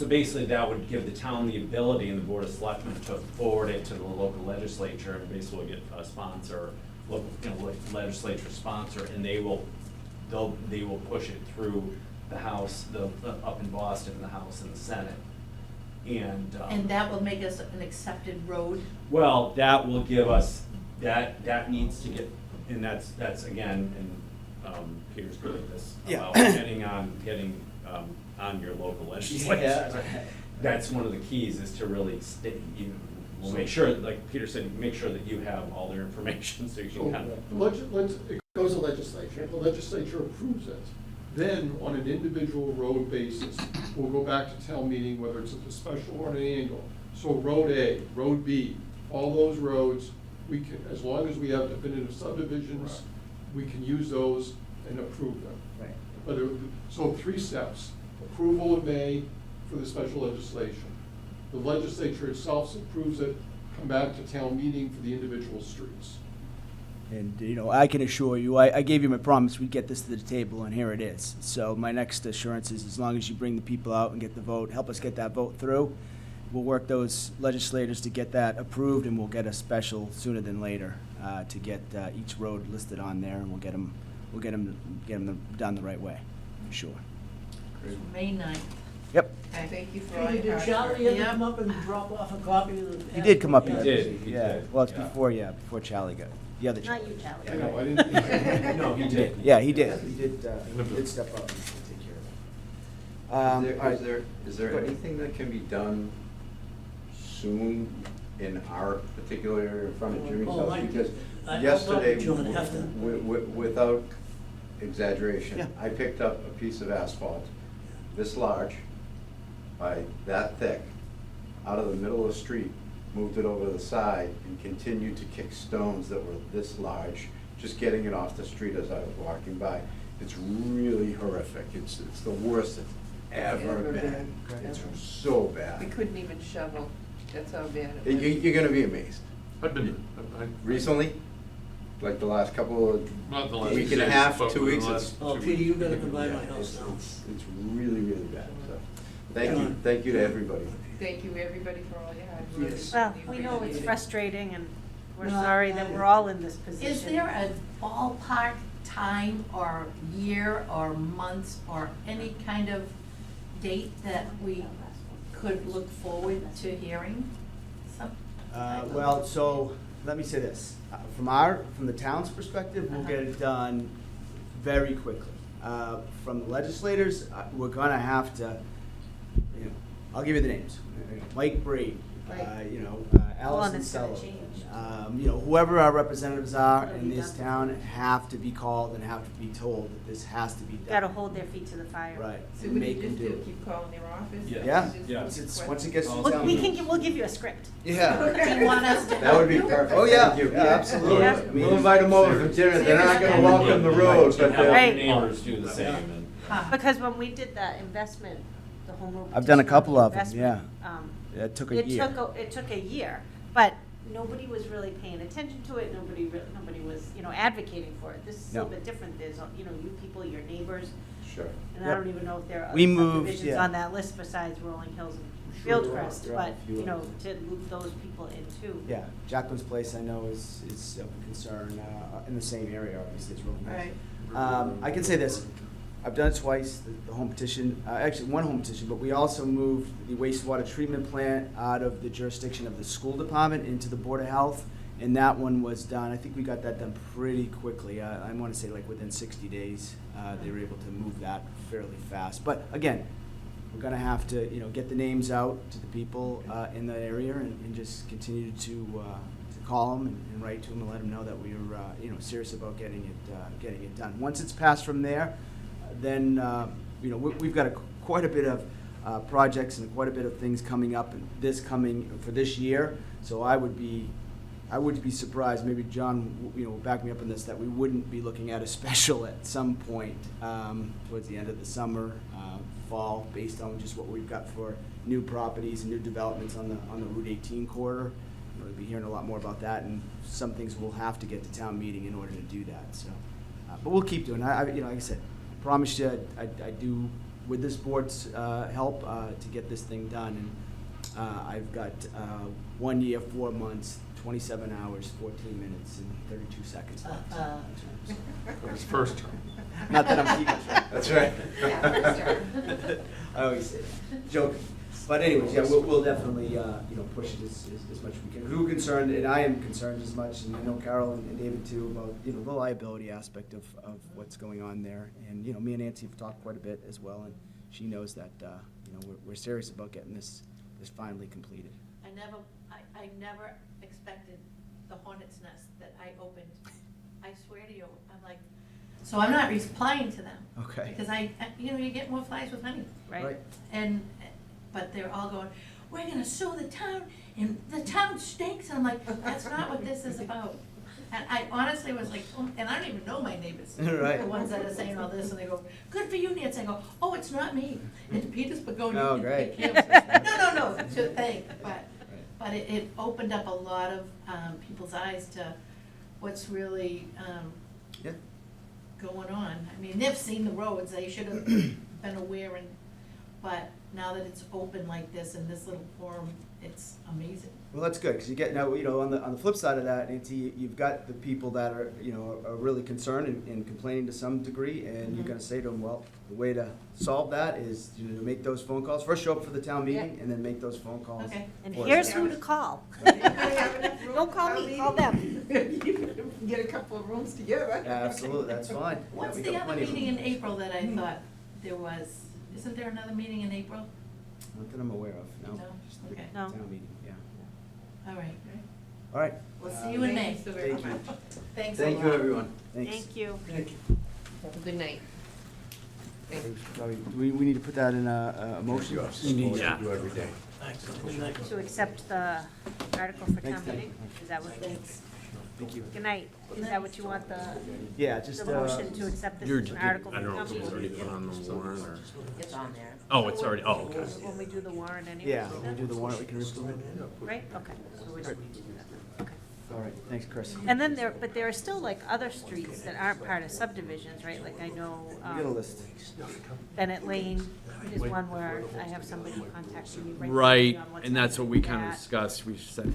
basically that would give the town the ability and the Board of Selectmen to forward it to the local legislature, and basically get a sponsor, local, legislature sponsor, and they will push it through the House, up in Boston, the House and the Senate. And that will make us an accepted road? Well, that will give us, that needs to get, and that's again, and Peter's good at this, Yeah. about getting on your local legislature. Yeah. That's one of the keys, is to really we'll make sure, like Peter said, make sure that you have all their information, so you So, can kind of. it goes to legislature, the legislature approves it, Then, on an individual road basis, we'll go back to town meeting, whether it's at the special or an annual. So Road A, Road B, all those roads, we can, as long as we have definitive subdivisions, we can use those and approve them. Right. But so 3 steps: approval in May for the special legislation. The legislature itself approves it, come back to town meeting for the individual streets. And, you know, I can assure you, I gave you my promise, we'd get this to the table, and here it is. So my next assurance is, as long as you bring the people out and get the vote, help us get that vote through, we'll work those legislators to get that approved, and we'll get a special sooner than later to get each road listed on there, and we'll get them done the right way, for sure. May 9th. Yep, I thank you for all Hey, your did hard Charlie work. ever come up and drop off a copy of the? he did come up. Yeah. He did, he Yeah, did, well, it's yeah. before Charlie got, the other Charlie. Not you, Charlie. I know, I didn't. No, he did. Yeah, he did. He did step up and take care of it. All right. Is there Go ahead. anything that can be done soon in our particular area in front of Jimmy's Oh, house? Mike, Because I'll yesterday, talk to John after. without exaggeration, Yeah. I picked up a piece of asphalt this large by that thick, out of the middle of the street, moved it over to the side, and continued to kick stones that were this large, just getting it off the street as I was walking by. It's really horrific. It's the worst it's ever Ever been. been. It's so We bad. couldn't even shovel, that's how bad it was. You're gonna be amazed. I've been, Recently, like the last couple of not the last week few and a days, half, but 2 within weeks, the it's. last Oh, 2 Peter, weeks. you gotta come by my Yeah, house now. it's really, really bad, so. John. Thank you to everybody. Thank you, everybody, for all your hard work. Yes. Well, We we know it's appreciate it. frustrating, and we're No, sorry that we're all in this position. Is there a ballpark time or year or months or any kind of date that we could look forward to hearing? Well, so, let me say this. From the town's perspective, we'll get it done very quickly. From the legislators, we're gonna have to, you know, I'll give you the names. Mike Brady, Right. Allison it's gonna Sullivan. change. Whoever our representatives are It'll in be this done. town have to be called and have to be told that this has to be done. Gotta hold their feet to the fire. Right. So and what do make you them just do do, it. keep calling their office? Yeah, Just once it gets to request- the Look, town meeting. we'll give you a script. Yeah. Do you want us to? That would be perfect. Oh, yeah. Thank you. Yeah, absolutely. Yeah. We'll invite them over for dinner. They're not gonna walk on the road, but they'll. Right. Neighbors do the same, and. Huh. Because when we did the investment, the home rule I've done a petition on couple the of them, investment, It took a year. It took a year, but nobody was really paying attention to it, nobody was, advocating for it. This is a little No. bit different, there's, you people, your neighbors, Sure. and I Yep. don't even know if there are other We moved, subdivisions yeah. on that list besides Rolling Hills and Sure, there are. Fieldcrest, There are but, a few others. to loop those people in too. Yeah, Jacqueline's Place I know is of concern, in the same area, obviously, it's Rolling Hills. Right. I can say this, I've done it twice, the home petition, actually one home petition, but we also moved the wastewater treatment plant out of the jurisdiction of the school department into the Board of Health, and that one was done, I think we got that done pretty quickly, I wanna say like within 60 days, they were able to move that fairly fast. But again, we're gonna have to, get the names out to the people in the area and just continue to call them and write to them and let them know that we're, serious about getting it done. Once it's passed from there, then, we've got quite a bit of projects and quite a bit of things coming up for this year. So I would be surprised, maybe John, will back me up on this, that we wouldn't be looking at a special at some point towards the end of the summer, fall, based on just what we've got for new properties and new developments on the Route 18 corridor. We'll be hearing a lot more about that, and some things we'll have to get to town meeting in order to do that. So, but we'll keep doing it. Like I said, I promise you, I do with this board's help to get this thing done. And I've got 1 year, 4 months, 27 hours, 14 minutes, and 32 seconds left. For his first term. Not that I'm keeping track. That's right. I always say that, joking. But anyways, yeah, we'll definitely, push it as much as we can. We were concerned, and I am concerned as much, and I know Carol and David too, about, the liability aspect of what's going on there. And, me and Nancy have talked quite a bit as well, and she knows that, we're serious about getting this finally completed. I never expected the hornet's nest that I opened. I swear to you, I'm like, so I'm not replying to them. Okay. Because you get more flies with honey. Right? But they're all going, we're gonna sue the town, and the town stinks, and I'm like, that's not what this is about. And I honestly was like, oh, and I don't even know my neighbors. Right. The ones that are saying all this, and they go, good for you, Nancy. I go, oh, it's not me, it's Peter's Begonia. Oh, great. No, to thank, but it opened up a lot of people's eyes to what's really Yeah. going on. I mean, they've seen the roads, they should have been aware, but now that it's open like this in this little forum, it's amazing. Well, that's good, because you get, now, on the flip side of that, Nancy, you've got the people that are, are really concerned and complaining to some degree, and you're gonna say to them, well, the way to solve that is to make those phone calls. First, show up for the town meeting, and then make those phone calls. Okay. And for us. here's who to call. Don't call me, call them. Get a couple of rooms together. Yeah, absolutely, that's fine. Yeah, What's we the got other plenty of meeting room. in April that I thought there was? Isn't there another meeting in April? Not that I'm aware of, no. No? Just the Okay. No. Town meeting, yeah. All right. All right. We'll see you in May. Thank you so very Thank you. much. Thanks a Thank you, lot. everyone. Thanks. Thank you. Thank you. Have a good night. Probably- We need to put that in a motion? Yeah. Do every day. To accept the article for Thanks, town Dan. meeting? Is that what, Thank you. good night. Is that what you want the Yeah, just, motion to accept this You're, as an article I for don't know town if it was already meeting? put on the warrant or. It's on there. Oh, it's already, oh, okay. When we do the warrant anyway? yeah, when we do the warrant, we can approve it. Right, okay. So we don't need to do that then. Okay. All right, thanks, Chris. And then but there are still like other streets that aren't part of subdivisions, right? Like I know, We get a list. Bennett Lane is one where I have somebody contacting me right. Right, on what's and that's what we happening kind of with that. discussed, we said,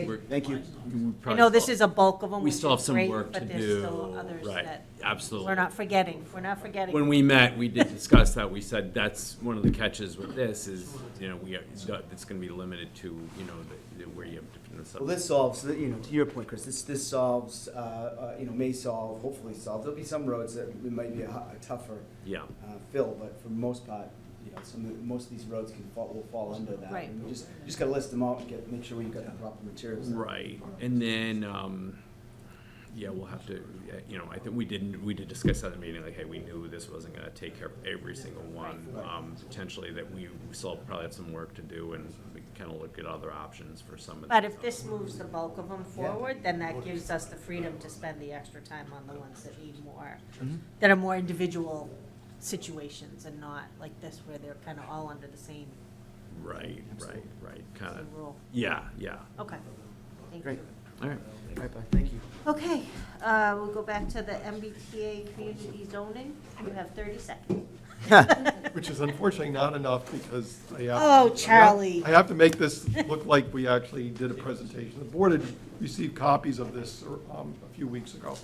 we're. Thank you. we I probably know this still- is a bulk of them, We which still have is some great, work to but there's do. still others Right, that absolutely. we're not forgetting. We're not forgetting. When we met, we did discuss that, we said that's one of the catches with this is, it's gonna be limited to, where you have different. Well, this solves, to your point, Chris, this solves, may solve, hopefully solve. There'll be some roads that it might be a tougher Yeah, fill, but for the most part, most of these roads will fall under that. Right. And we just gotta list them out and make sure we've got the proper materials. right, and then, we'll have to, I think we did discuss at the meeting, like, hey, we knew this wasn't gonna take care of every single one. Potentially that we still probably have some work to do, and we can kind of look at other options for some of the. But if this moves the bulk of them forward, then that gives us the freedom to spend the extra time on the ones that need more, that are more individual situations and not like this where they're kind of all under the same Right, kind of, rule. yeah, Okay. Thank Great. you. all right. All right, bye, thank you. Okay, we'll go back to the MBTA community zoning. You have 30 seconds. Which is unfortunately not enough because I have. Oh, Charlie. I have to make this look like we actually did a presentation. The board had received copies of this a few weeks ago.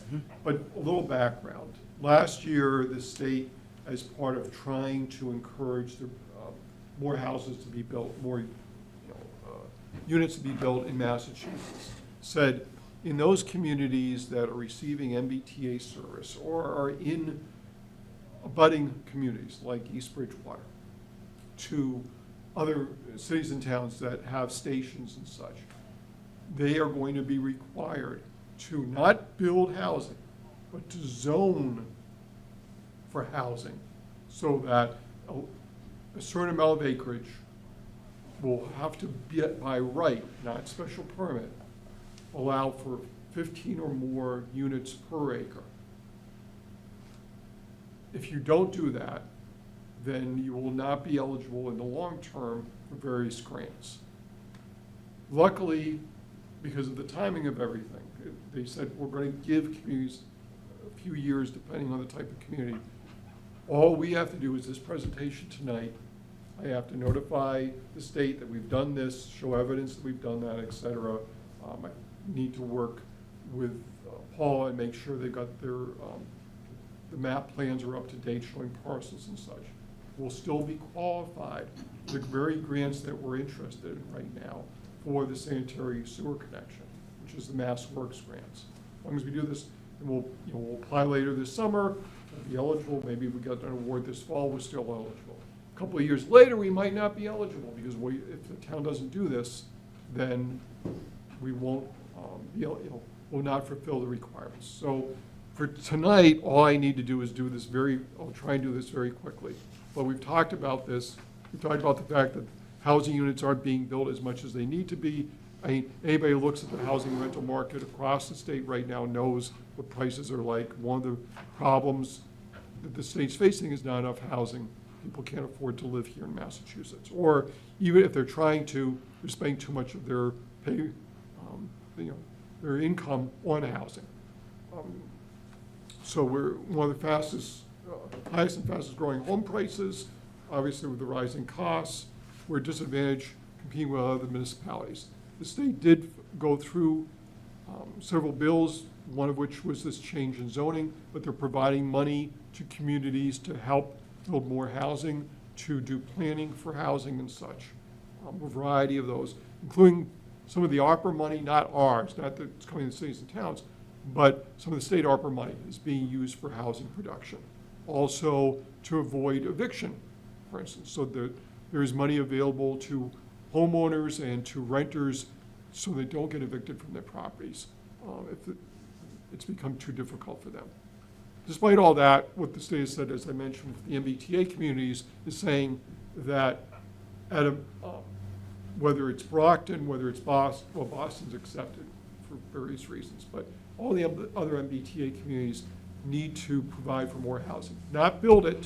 But a little background. Last year, the state, as part of trying to encourage more houses to be built, more units to be built in Massachusetts, said in those communities that are receiving MBTA service or are in abutting communities like East Bridgewater to other cities and towns that have stations and such, they are going to be required to not build housing, but to zone for housing so that a certain amount of acreage will have to be by right, not special permit, allow for 15 or more units per acre. If you don't do that, then you will not be eligible in the long term for various grants. Luckily, because of the timing of everything, they said we're going to give communities a few years depending on the type of community. All we have to do is this presentation tonight. I have to notify the state that we've done this, show evidence that we've done that, et cetera. I need to work with Paul and make sure they've got their, the map plans are up to date showing parcels and such. We'll still be qualified for the very grants that we're interested in right now for the sanitary sewer connection, which is the Mass Works grants. As long as we do this, and we'll apply later this summer, we'll be eligible. Maybe we got an award this fall, we're still eligible. A couple of years later, we might not be eligible because if the town doesn't do this, then we won't, we'll not fulfill the requirements. So For tonight, all I need to do is I'll try and do this very quickly. But we've talked about this. We've talked about the fact that housing units aren't being built as much as they need to be. I mean, anybody who looks at the housing rental market across the state right now knows what prices are like. One of the problems that the state's facing is not enough housing. People can't afford to live here in Massachusetts. Or even if they're trying to, they're spending too much of their pay, their income on housing. So we're one of the highest and fastest growing home prices. Obviously, with the rising costs, we're disadvantaged competing with other municipalities. The state did go through several bills, one of which was this change in zoning, but they're providing money to communities to help build more housing, to do planning for housing and such. A variety of those, including some of the ARPA money, not ours, not that it's coming to cities and towns, but some of the state ARPA money is being used for housing production. Also to avoid eviction, for instance, so that there is money available to homeowners and to renters so they don't get evicted from their properties if it's become too difficult for them. Despite all that, what the state has said, as I mentioned, the MBTA communities is saying that whether it's Brockton, whether it's Boston, well, Boston's accepted for various reasons, but all the other MBTA communities need to provide for more housing. Not build it,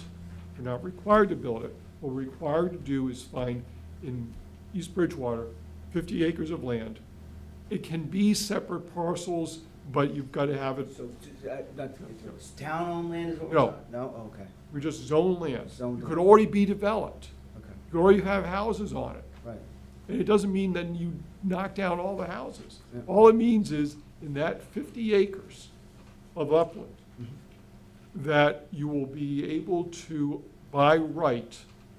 they're not required to build it. What we're required to do is find in East Bridgewater 50 acres of land. It can be separate parcels, but you've got to have it. So, town-owned land is what we're No. talking? No, okay, We just zone land. Zoned It could land. already be developed. okay, You could already have houses on it. right. And it doesn't mean then you knock down all the houses. Yeah. All it means is in that 50 acres of upland, that you will be able to, by right,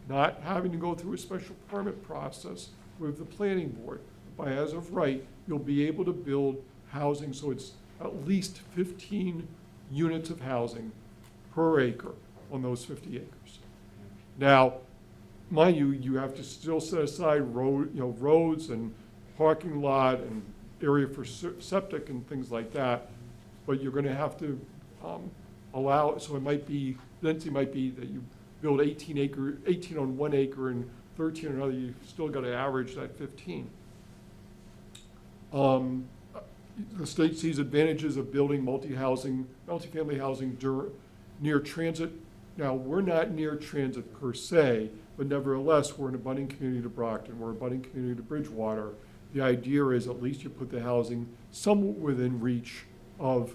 not having to go through a special permit process with the planning board, by as of right, you'll be able to build housing, so it's at least 15 units of housing per acre on those 50 acres. Now, mind you, you have to still set aside roads and parking lot and area for septic and things like that, but you're gonna have to allow, so it might be, density might be that you build 18 on 1 acre and 13 on another, you've still gotta average that 15. The state sees advantages of building multifamily housing near transit. Now, we're not near transit per se, but nevertheless, we're an abutting community to Brockton, we're an abutting community to Bridgewater. The idea is at least you put the housing somewhat within reach of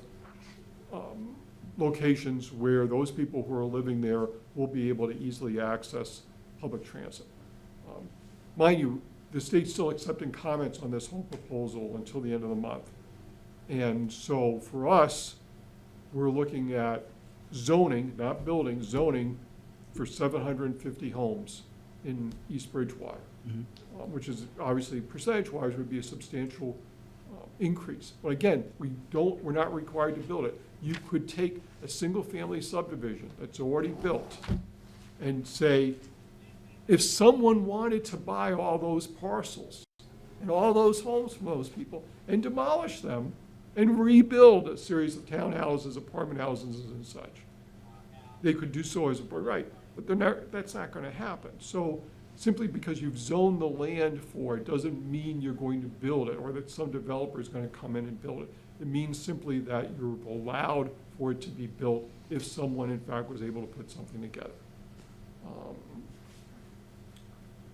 locations where those people who are living there will be able to easily access public transit. Mind you, the state's still accepting comments on this whole proposal until the end of the month. And so for us, we're looking at zoning, not building, zoning for 750 homes in East Bridgewater, which is obviously percentage-wise would be a substantial increase. But again, we're not required to build it. You could take a single-family subdivision that's already built and say, if someone wanted to buy all those parcels and all those homes from those people and demolish them and rebuild a series of townhouses, apartment houses and such, they could do so as a right, but that's not gonna happen. So simply because you've zoned the land for it doesn't mean you're going to build it or that some developer is gonna come in and build it. It means simply that you're allowed for it to be built if someone in fact was able to put something together.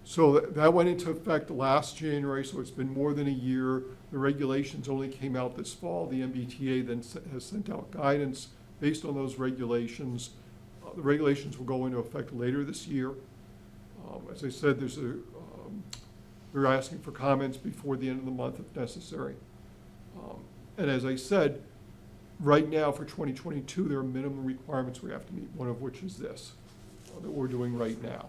So that went into effect last January, so it's been more than a year. The regulations only came out this fall. The MBTA then has sent out guidance based on those regulations. The regulations will go into effect later this year. As I said, we're asking for comments before the end of the month if necessary. And as I said, right now for 2022, there are minimum requirements we have to meet, one of which is this, that we're doing right now.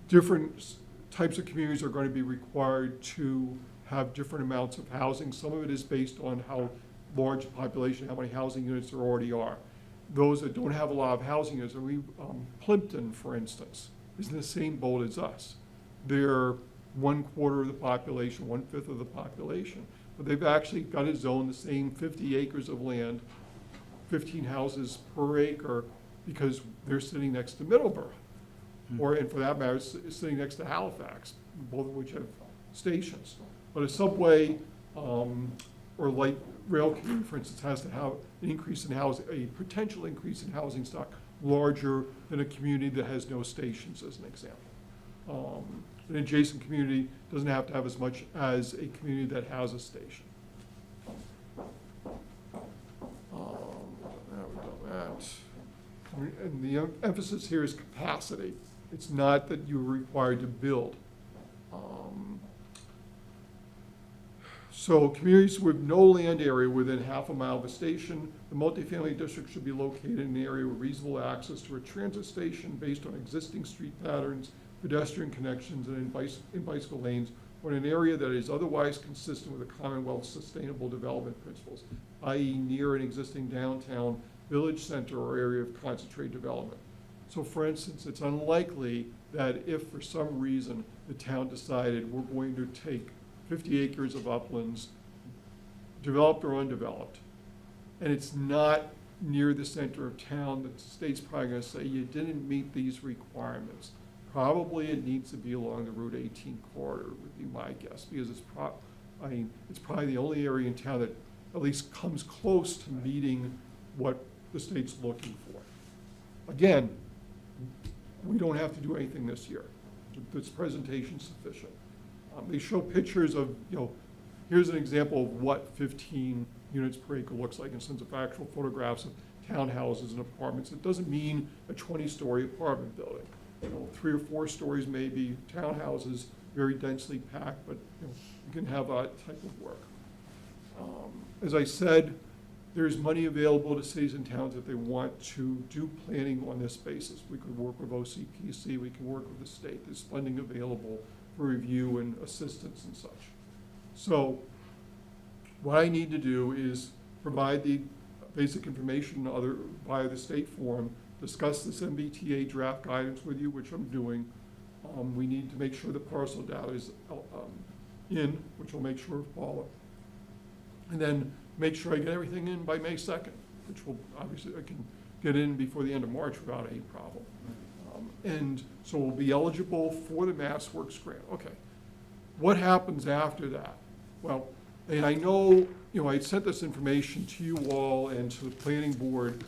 Different types of communities are going to be required to have different amounts of housing. Some of it is based on how large a population, how many housing units there already are. Those that don't have a lot of housing units, Plimpton, for instance, is in the same boat as us. They're 1/4 of the population, 1/5 of the population, but they've actually got it zoned the same 50 acres of land, 15 houses per acre, because they're sitting next to Middleborough. Or, and for that matter, sitting next to Halifax, both of which have stations. But a subway, or light rail commuter, for instance, has to have an increase in housing, a potential increase in housing stock larger than a community that has no stations, as an example. An adjacent community doesn't have to have as much as a community that has a station. And the emphasis here is capacity. It's not that you're required to build. So communities with no land area within half a mile of a station, the multifamily district should be located in an area with reasonable access to a transit station based on existing street patterns, pedestrian connections, and in bicycle lanes, or in an area that is otherwise consistent with the Commonwealth's sustainable development principles, i.e. near an existing downtown, village center, or area of concentrated development. So for instance, it's unlikely that if for some reason the town decided we're going to take 50 acres of uplands, developed or undeveloped, and it's not near the center of town, the state's probably gonna say you didn't meet these requirements. Probably it needs to be along the Route 18 corridor, would be my guess, because it's it's probably the only area in town that at least comes close to meeting what the state's looking for. Again, we don't have to do anything this year. This presentation's sufficient. They show pictures of, here's an example of what 15 units per acre looks like in terms of actual photographs of townhouses and apartments. It doesn't mean a 20-story apartment building. 3 or 4 stories maybe, townhouses, very densely packed, but you can have that type of work. As I said, there's money available to cities and towns if they want to do planning on this basis. We could work with OCPC, we can work with the state. There's funding available for review and assistance and such. So what I need to do is provide the basic information via the state form, discuss this MBTA draft guidance with you, which I'm doing. We need to make sure the parcel data is in, which will make sure of Paula. And then make sure I get everything in by May 2nd, which will, obviously, I can get in before the end of March without any problem. And so we'll be eligible for the MassWorks grant. Okay. What happens after that? Well, and I know, I sent this information to you all and to the planning board,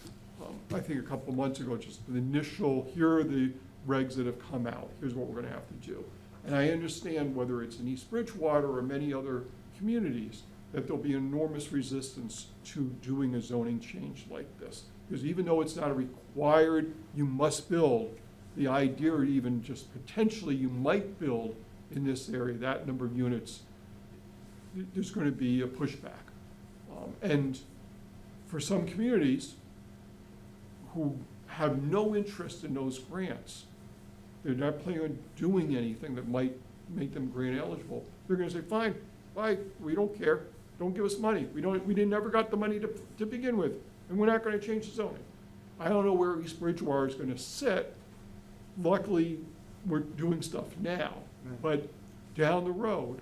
I think a couple of months ago, just an initial, here are the regs that have come out. Here's what we're going to have to do. And I understand whether it's in East Bridgewater or many other communities, that there'll be enormous resistance to doing a zoning change like this. Because even though it's not a required, you must build, the idea even just potentially you might build in this area, that number of units, there's going to be a pushback. And for some communities who have no interest in those grants, they're not planning on doing anything that might make them grant eligible, they're going to say, fine, bye, we don't care. Don't give us money. We never got the money to begin with, and we're not going to change the zoning. I don't know where East Bridgewater is going to sit. Luckily, we're doing stuff now, but down the road,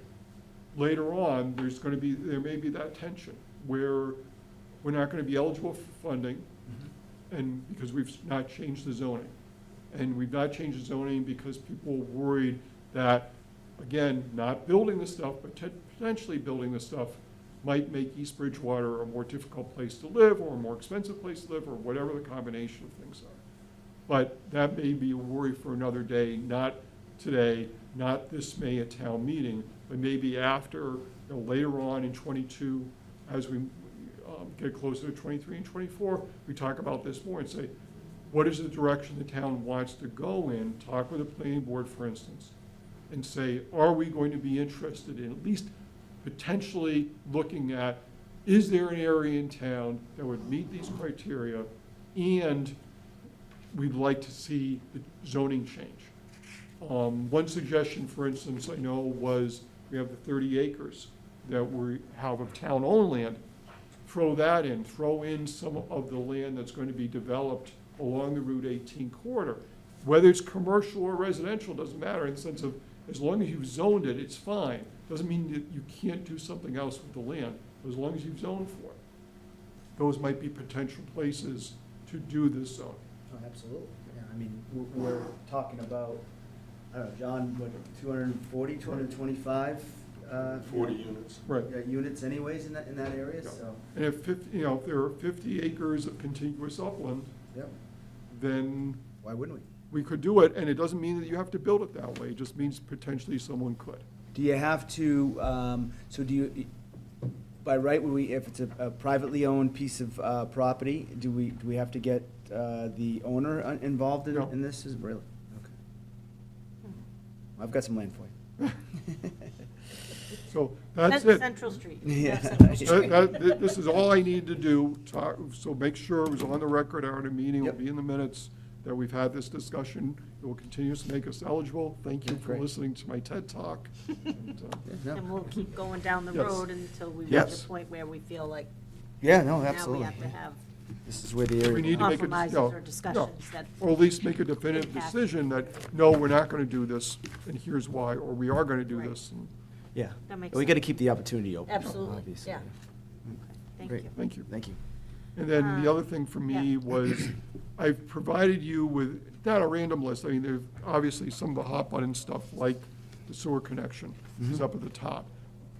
later on, there may be that tension where we're not going to be eligible for funding, and because we've not changed the zoning, and we've not changed the zoning because people are worried that, again, not building the stuff, but potentially building the stuff might make East Bridgewater a more difficult place to live or a more expensive place to live or whatever the combination of things are. But that may be a worry for another day, not today, not this May at town meeting, but maybe after, later on in 22, as we get closer to 23 and 24, we talk about this more and say, what is the direction the town wants to go in? Talk with the planning board, for instance, and say, are we going to be interested in at least potentially looking at, is there an area in town that would meet these criteria, and we'd like to see the zoning change. One suggestion, for instance, I know was we have the 30 acres that we have of town-owned land. Throw that in, throw in some of the land that's going to be developed along the Route 18 corridor. Whether it's commercial or residential, doesn't matter in the sense of As long as you've zoned it, it's fine. Doesn't mean that you can't do something else with the land, as long as you've zoned for it. Those might be potential places to do this zoning. Oh, absolutely. Yeah, I mean, we're talking about, I don't know, John, what, 240, 225? 40 units. Right. Units anyways in that area, Yeah. so, And if, if there are 50 acres of contiguous upland, yep, then why wouldn't we? we could do it, and it doesn't mean that you have to build it that way, it just means potentially someone could. Do you have to, so do you, by right, would we, if it's a privately owned piece of property, do we have to get the owner involved No. in this? Is really? Okay. I've got some land for you. So that's it. Central Street. Yeah. This is all I need to do, so make sure it was on the record, our meeting will Yep. be in the minutes, that we've had this discussion. It will continue to make us eligible. Thank you That's for great. listening to my TED Talk. And, Yeah, And no. we'll keep going down the Yes. road until we reach Yes. a point where we feel like Yeah, no, now we absolutely. have to have This is where the We area. need to make a, compromises no, or discussions that. or at least make a definitive Impact. decision that, no, we're not gonna do this, and here's why, or we are gonna do Right. this. And Yeah. That makes We got to sense. keep the opportunity open. Absolutely, obviously, yeah. Thank Great. you. Thank you. Thank you. And then the other thing for me yeah. was, I've provided you with, not a random list, I mean, there's obviously some of the hot button stuff like the sewer connection is up at the top.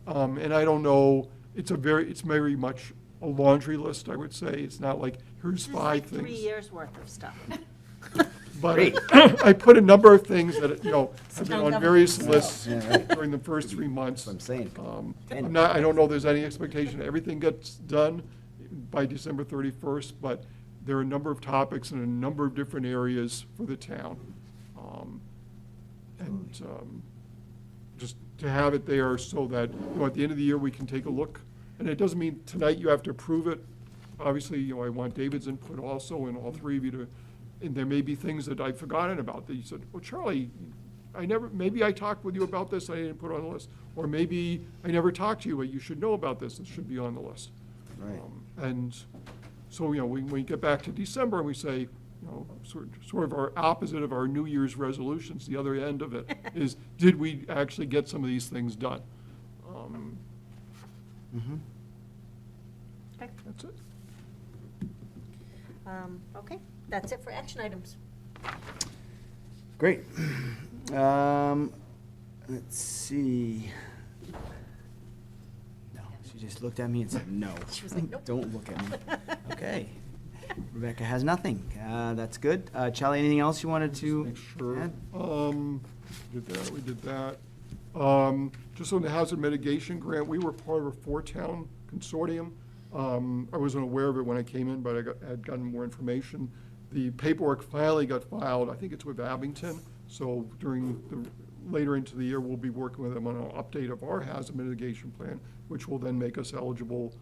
And I don't know, it's very much a laundry list, I would say. It's not like, here's This is 5 like things. 3 years worth of stuff. But Great. I put a number of things that, have been Town on various government. lists Yeah, right. during the first 3 months. That's what I'm saying. I don't know if there's any expectation everything gets done by December 31st, but there are a number of topics in a number of different areas for the town. Just to have it there so that, at the end of the year, we can take a look. And it doesn't mean tonight you have to approve it. Obviously, I want David's input also, and all 3 of you to, and there may be things that I've forgotten about that you said, well, Charlie, maybe I talked with you about this, I didn't put it on the list. Or maybe I never talked to you, but you should know about this, it should be on the list. Right. And so, when we get back to December and we say, sort of our opposite of our New Year's resolutions, the other end of it is, did we actually get some of these things done? Okay. That's it. Okay, that's it for action items. Great. Let's see. No, she just looked at me and said, no. She was like, nope. Don't look at me. Okay. Rebecca has nothing. That's good. Charlie, anything else you wanted to Make sure. add? We did that. Just on the hazard mitigation grant, we were part of a 4-town consortium. I wasn't aware of it when I came in, but I had gotten more information. The paperwork finally got filed, I think it's with Abington, so later into the year, we'll be working with them on an update of our hazard mitigation plan, which will then make us eligible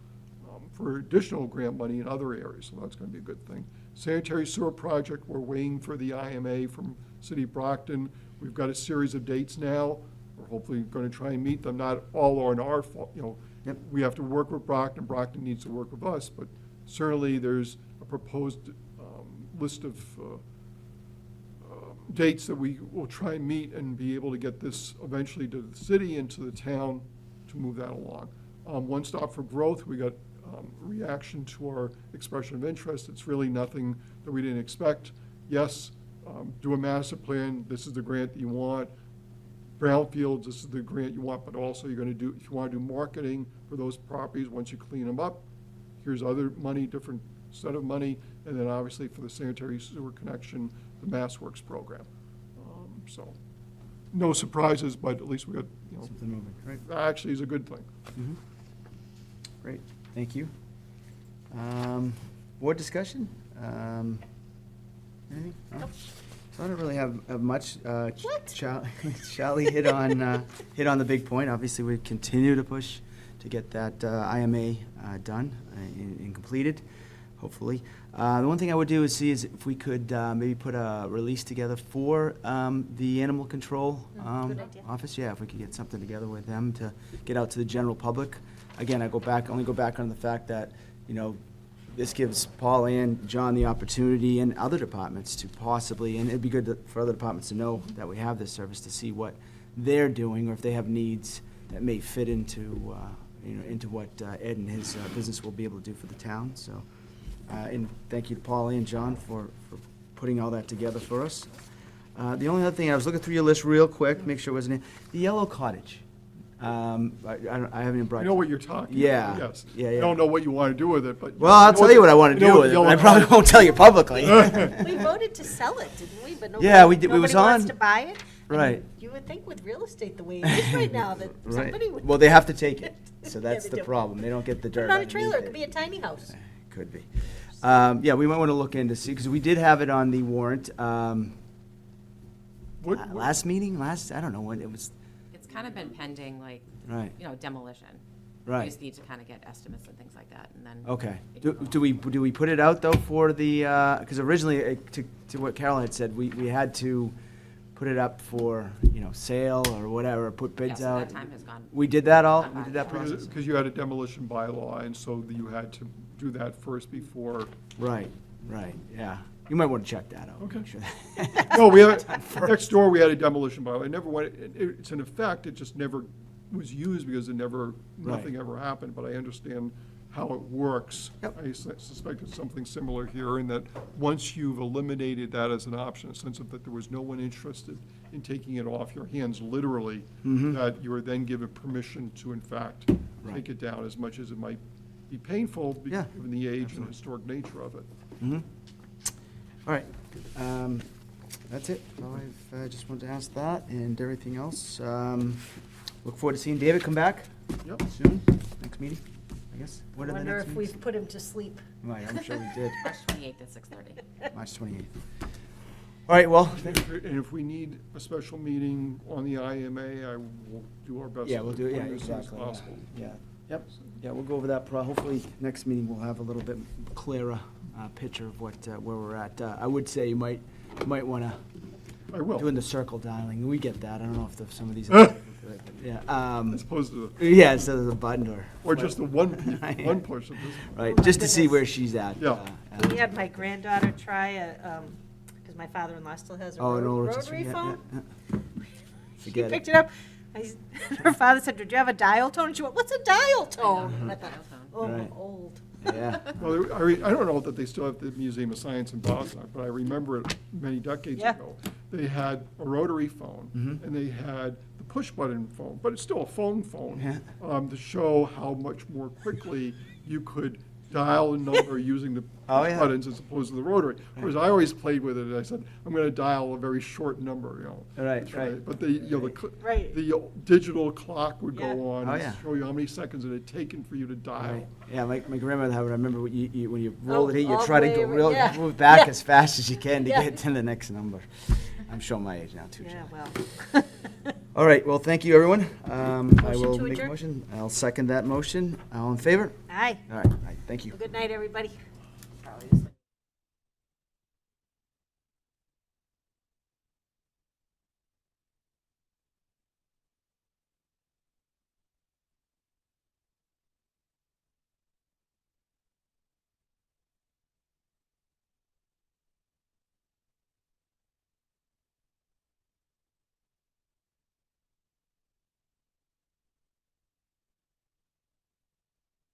for additional grant money in other areas, so that's gonna be a good thing. Sanitary sewer project, we're waiting for the IMA from City of Brockton. We've got a series of dates now. We're hopefully gonna try and meet them, not all on our fault, Yep. We have to work with Brockton, Brockton needs to work with us, but certainly there's a proposed list of dates that we will try and meet and be able to get this eventually to the city and to the town to move that along. One Stop for Growth, we got reaction to our expression of interest. It's really nothing that we didn't expect. Yes, do a master plan, this is the grant that you want. Brownfields, this is the grant you want, but also you're gonna do, if you wanna do marketing for those properties, once you clean them up, here's other money, different set of money, and then obviously for the sanitary sewer connection, the Mass Works program. So, no surprises, but at least we got, Something moving. Great. actually is a good thing. Great. Thank you. Board discussion? Anything? No? So I don't really have much. Charlie hit on the big point. Obviously, we continue to push to get that IMA done and completed, hopefully. The one thing I would do is see if we could maybe put a release together for the animal control Good idea. office. Yeah, if we could get something together with them to get out to the general public. Again, I only go back on the fact that, this gives Paul and John the opportunity and other departments to possibly, and it'd be good for other departments to know that we have this service, to see what they're doing, or if they have needs that may fit into, into what Ed and his business will be able to do for the town, so. And thank you to Polly and John for putting all that together for us. The only other thing, I was looking through your list real quick, make sure it wasn't, the Yellow Cottage. I haven't even brought. I know what you're talking Yeah, about, yes. yeah, I yeah. don't know what you want to do with it, but. Well, I'll tell you what I want to do with it, but I probably won't tell you publicly. We voted to sell it, didn't we? But Yeah, we did. It nobody was wants on- to buy it. I mean, Right. You would think with real estate the way it is right now, that Right. somebody would. Well, they have to take it, so Yeah, that's they the do. problem. They don't get the Put dirt it on a underneath trailer, it it. could be a tiny house. Could be. Yeah, we might want to look into, see, because we did have it on the warrant. Last meeting, I don't know when it was, It's kind of been pending, like, right, demolition. We right. just need to kind of get estimates and things like that, and then. Okay. it Do can go do we put it out, though, for the, because originally, to what Carol had said, we had to put it up for, sale or whatever, put on. bids Yeah, so out. that time has gone. We did that all? gone We by. did that process? Because you had a demolition bylaw, and so you had to do that first before. Right, yeah. You might want to check that out. Okay. make sure that- No, we have, next door, we had a demolition bylaw. It never went, it's in effect, it just never was used because nothing ever happened, but I understand how it works. Yep. I suspect it's something similar here, in that once you've eliminated that as an option, a sense of that there was no one interested in taking it off your hands, literally, that you are then given permission to, in fact, Right. take it down, as much as it might be painful, Yeah, given the age and historic nature of it. Mhm. All right. That's it. Well, I just wanted to ask that and everything else. Look forward to seeing David come back Yep. soon, next meeting, I guess. I What are the wonder next if meetings? we've put him to sleep. Right, I'm sure we did. March 28th at 6:30. March 28th. All right, well, And if we need a special meeting on the IMA, I will do our best. yeah, we'll do it, to yeah, as soon as exactly. yeah, possible. Yeah, yep, yeah, we'll go over that. Hopefully, next meeting, we'll have a little bit clearer picture of where we're at. I would say you might want to, I will, doing the circle dialing, we get that. I don't know if some of these. Yeah, as opposed to, yeah, instead of the button or just the one push at this point. Right, Oh my just to see goodness. where she's at. Yeah. We had my granddaughter try because my father-in-law still has a Oh, no, rotary phone. She Forget picked it. it up. Her father said, "Did you have a dial tone?" And she went, "What's a dial tone?" And I thought, "Oh, I'm Right. old." Yeah, Well, I don't know that they still have the Museum of Science in Boston, but I remember it many decades Yeah. ago. They had a rotary phone, Mhm. and they had the push-button phone, but it's still a phone, Yeah. to show how much more quickly you could dial a number using the Oh, push yeah. buttons as opposed to the rotary. Whereas I always played with it, and I said, I'm gonna dial a very short number, Right, try right. it. But the Right. the digital clock would Yeah. go on Oh, and yeah. show you how many seconds it had taken for you to dial. right. Yeah, my grandmother, I remember when you roll it in, you all try the to go way yeah. move back Yeah. as fast as you can to Yeah. get to the next number. I'm showing my age now, too, Yeah, John. well. All right, well, thank you, everyone. I Motion will to make a adjourn? motion. I'll second that motion. All in favor? Hi. All right, thank you. Good night, everybody.